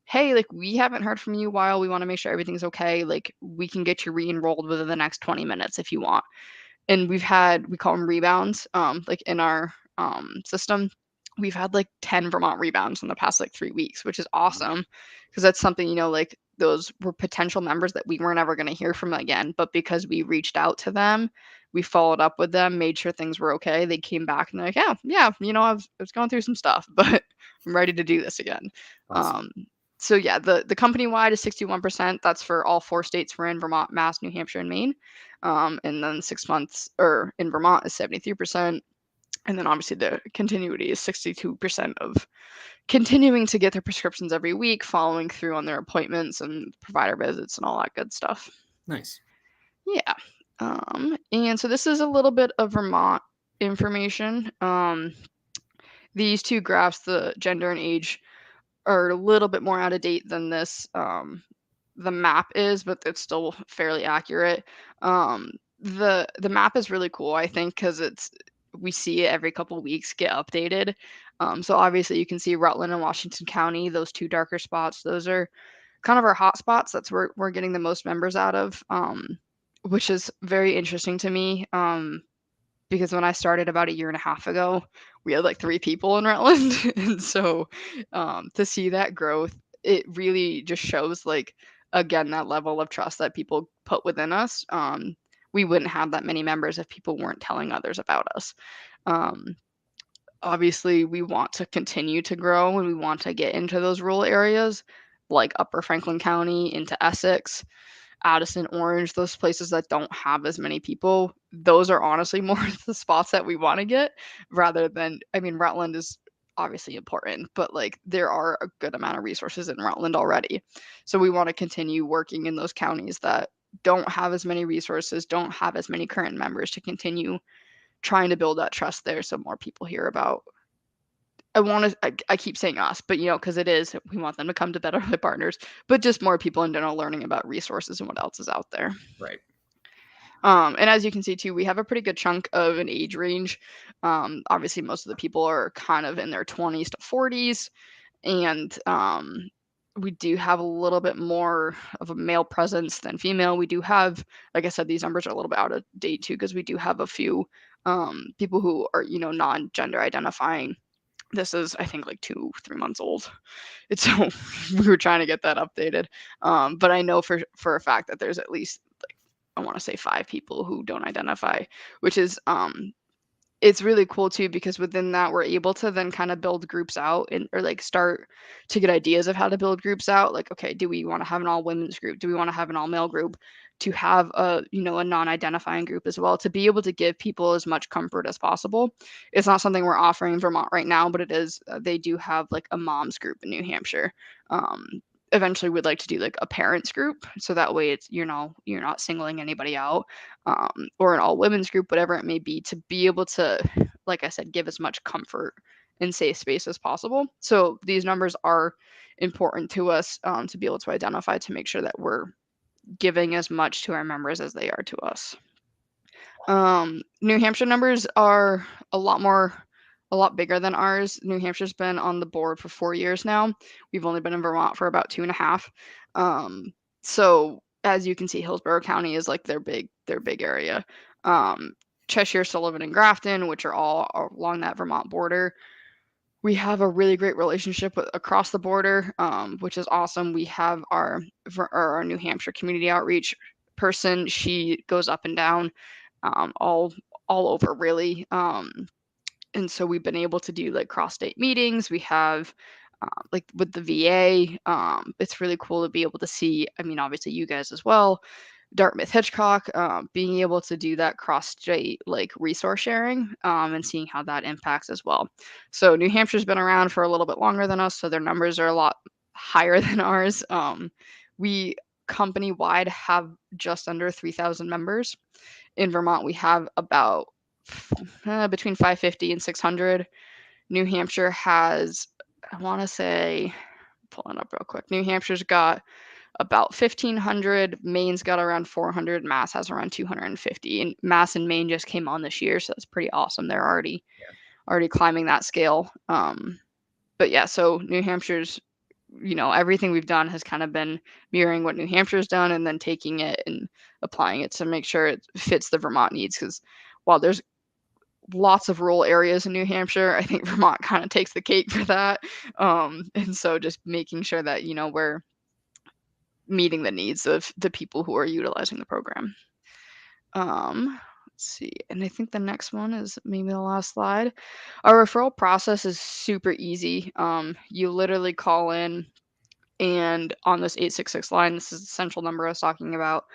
B: hey, like we haven't heard from you a while, we want to make sure everything's okay, like we can get you re-enrolled within the next 20 minutes if you want. And we call them rebounds, like in our system. We've had like 10 Vermont rebounds in the past like 3 weeks, which is awesome because that's something, like those were potential members that we weren't ever going to hear from again. But because we reached out to them, we followed up with them, made sure things were okay. They came back and they're like, yeah, I was going through some stuff, but I'm ready to do this again.
A: Awesome.
B: Um, so yeah, the company wide is 61%. That's for all 4 states we're in: Vermont, Mass, New Hampshire, and Maine. And then 6 months or in Vermont is 73%. And then obviously the continuity is 62% of continuing to get their prescriptions every week, following through on their appointments and provider visits and all that good stuff.
A: Nice.
B: Yeah. And so this is a little bit of Vermont information. These two graphs, the gender and age, are a little bit more out of date than this. The map is, but it's still fairly accurate. The map is really cool, I think, because we see it every couple of weeks get updated. So obviously you can see Rutland and Washington County, those two darker spots. Those are kind of our hot spots. That's where we're getting the most members out of, which is very interesting to me. Because when I started about a year and a half ago, we had like 3 people in Rutland. And so to see that growth, it really just shows like, again, that level of trust that people put within us. We wouldn't have that many members if people weren't telling others about us. Um, Obviously, we want to continue to grow and we want to get into those rural areas like Upper Franklin County, into Essex, Addison, Orange, those places that don't have as many people. Those are honestly more the spots that we want to get rather than, I mean, Rutland is obviously important, but like there are a good amount of resources in Rutland already. So we want to continue working in those counties that don't have as many resources, don't have as many current members, to continue trying to build that trust there so more people hear about. I keep saying us, but because it is, we want them to come to Better Life Partners, but just more people in general learning about resources and what else is out there.
A: Right.
B: And as you can see too, we have a pretty good chunk of an age range. Obviously, most of the people are kind of in their 20s to 40s, and we do have a little bit more of a male presence than female. We do have, like I said, these numbers are a little bit out of date too, because we do have a few people who are, non-gender identifying. This is, I think, like 2-3 months old. It's so we were trying to get that updated. But I know for a fact that there's at least like I want to say 5 people who don't identify, which is it's really cool too, because within that we're able to then kind of build groups out and or like start to get ideas of how to build groups out. Like, okay, do we want to have an all women's group? Do we want to have an all male group? To have a non-identifying group as well, to be able to give people as much comfort as possible. It's not something we're offering in Vermont right now, but it is. They do have like a moms group in New Hampshire. Um, Eventually we'd like to do like a parents group, so that way it's you're not singling anybody out, or an all women's group, whatever it may be, to be able to, like I said, give as much comfort and safe space as possible. So these numbers are important to us to be able to identify to make sure that we're giving as much to our members as they are to us. New Hampshire numbers are a lot bigger than ours. New Hampshire's been on the board for 4 years now. We've only been in Vermont for about 2.5. So as you can see, Hillsborough County is like their big area. Um, Cheshire, Sullivan, and Grafton, which are all along that Vermont border. We have a really great relationship across the border, which is awesome. We have our New Hampshire community outreach person. She goes up and down, all over really. And so we've been able to do like cross state meetings. We have like with the VA. It's really cool to be able to see. I mean, obviously you guys as well. Dartmouth Hitchcock, being able to do that cross state like resource sharing and seeing how that impacts as well. So New Hampshire's been around for a little bit longer than us, so their numbers are a lot higher than ours. We company wide have just under 3,000 members. In Vermont, we have about between 550 and 600. New Hampshire has, I want to say, pulling up real quick. New Hampshire's got about 1,500. Maine's got around 400. Mass has around 250. And Mass and Maine just came on this year, so that's pretty awesome. They're already climbing that scale. But yeah, so New Hampshire's, everything we've done has kind of been mirroring what New Hampshire's done and then taking it and applying it to make sure it fits the Vermont needs. Because while there's lots of rural areas in New Hampshire, I think Vermont kind of takes the cake for that. And so just making sure that, we're meeting the needs of the people who are utilizing the program. Let's see. And I think the next one is maybe the last slide. Our referral process is super easy. You literally call in and on this 866 line, this is the central number I was talking about,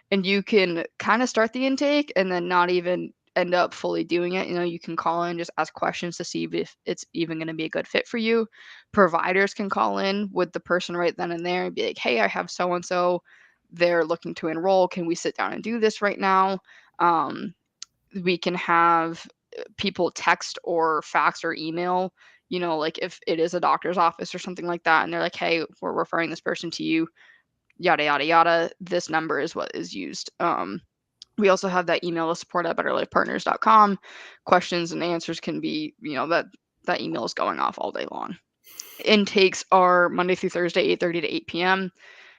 B: and you can kind of start the intake and then not even end up fully doing it. You can call in, just ask questions to see if it's even going to be a good fit for you. Providers can call in with the person right then and there and be like, hey, I have so and so, they're looking to enroll, can we sit down and do this right now? We can have people text or fax or email, like if it is a doctor's office or something like that, and they're like, hey, we're referring this person to you, yada yada yada, this number is what is used. We also have that email support at betterlifepartners.com. Questions and answers can be, that email is going off all day long. Intakes are Monday through Thursday, 8:30 to 8 p.m.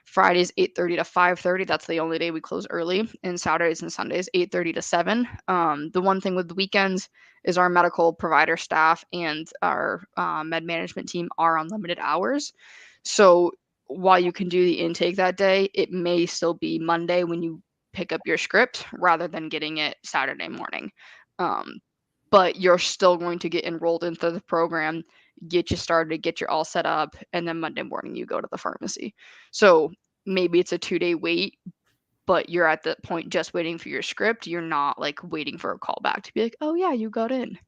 B: Fridays, 8:30 to 5:30. That's the only day we close early. And Saturdays and Sundays, 8:30 to 7. The one thing with the weekends is our medical provider staff and our med management team are on limited hours. So while you can do the intake that day, it may still be Monday when you pick up your script rather than getting it Saturday morning. But you're still going to get enrolled into the program, get you started, get you all set up, and then Monday morning you go to the pharmacy. So maybe it's a 2-day wait, but you're at the point just waiting for your script. You're not like waiting for a call back to be like, oh yeah, you got in.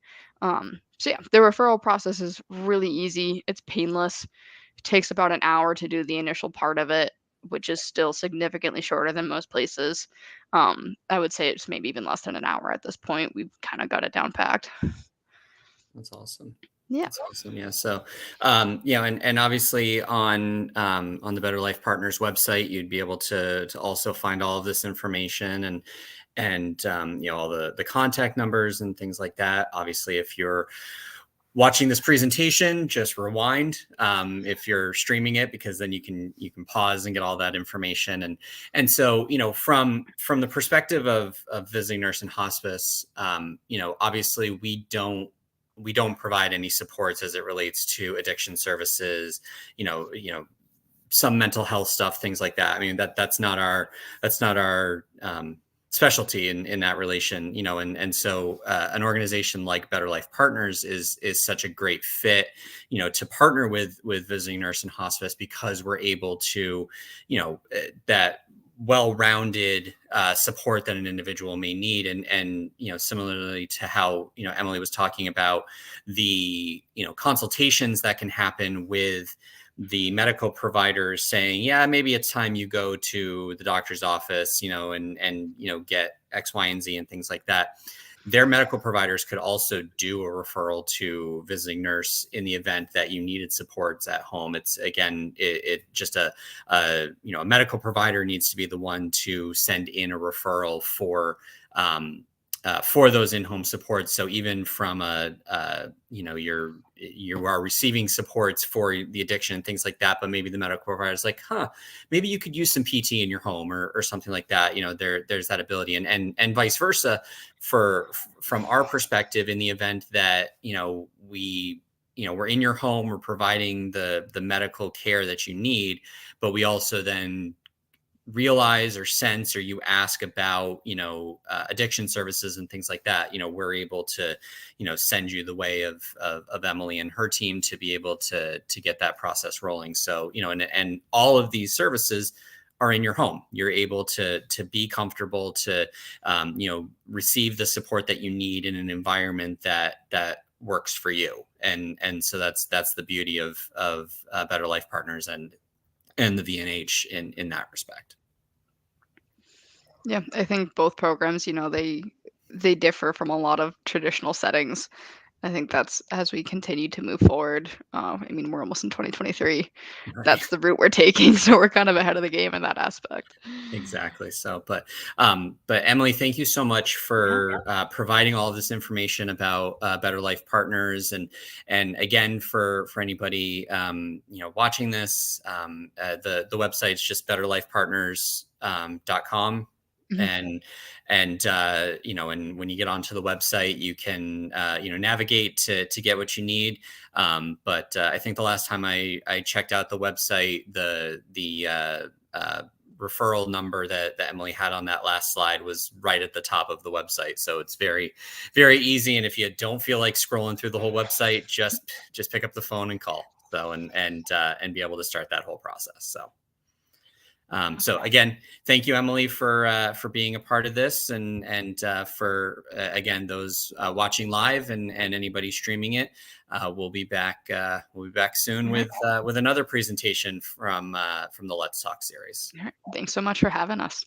B: So yeah, the referral process is really easy. It's painless. It takes about an hour to do the initial part of it, which is still significantly shorter than most places. I would say it's maybe even less than an hour at this point. We've kind of got it down packed.
A: That's awesome.
B: Yeah.
A: That's awesome. Yeah. So, and obviously on the Better Life Partners website, you'd be able to also find all of this information and all the contact numbers and things like that. Obviously, if you're watching this presentation, just rewind if you're streaming it, because then you can pause and get all that information. And so, from the perspective of visiting nurse and hospice, obviously we don't provide any supports as it relates to addiction services, some mental health stuff, things like that. I mean, that's not our specialty in that relation, and so an organization like Better Life Partners is such a great fit, to partner with visiting nurse and hospice, because we're able to, that well-rounded support that an individual may need, and similarly to how Emily was talking about the consultations that can happen with the medical providers saying, yeah, maybe it's time you go to the doctor's office, and get X, Y, and Z and things like that. their medical providers could also do a referral to visiting nurse in the event that you needed supports at home. It's again, it just a medical provider needs to be the one to send in a referral for those in-home supports. So even from you are receiving supports for the addiction and things like that, but maybe the medical provider is like, maybe you could use some PT in your home or something like that. There's that ability, and vice versa from our perspective, in the event that we're in your home, we're providing the medical care that you need, but we also then realize or sense, or you ask about addiction services and things like that, we're able to send you the way of Emily and her team to be able to get that process rolling. So and all of these services are in your home. You're able to be comfortable, to receive the support that you need in an environment that works for you. And so that's the beauty of Better Life Partners and the VNH in that respect.
B: Yeah, I think both programs, they differ from a lot of traditional settings. I think that's as we continue to move forward. I mean, we're almost in 2023.
A: Right.
B: That's the route we're taking, so we're kind of ahead of the game in that aspect.
A: Exactly. So, but Emily, thank you so much
B: Yeah,
A: for providing all of this information about Better Life Partners, and again, for anybody watching this, the website's just betterlifepartners.com.
B: mhm,
A: And when you get onto the website, you can navigate to get what you need. But I think the last time I checked out the website, the referral number that Emily had on that last slide was right at the top of the website. So it's very, very easy. And if you don't feel like scrolling through the whole website, just pick up the phone and call. So and be able to start that whole process. So again, thank you, Emily, for being a part of this, and for again those watching live and anybody streaming it. We'll be back soon
B: all right,
A: with another presentation from the Let's Talk series.
B: all right. Thanks so much for having us.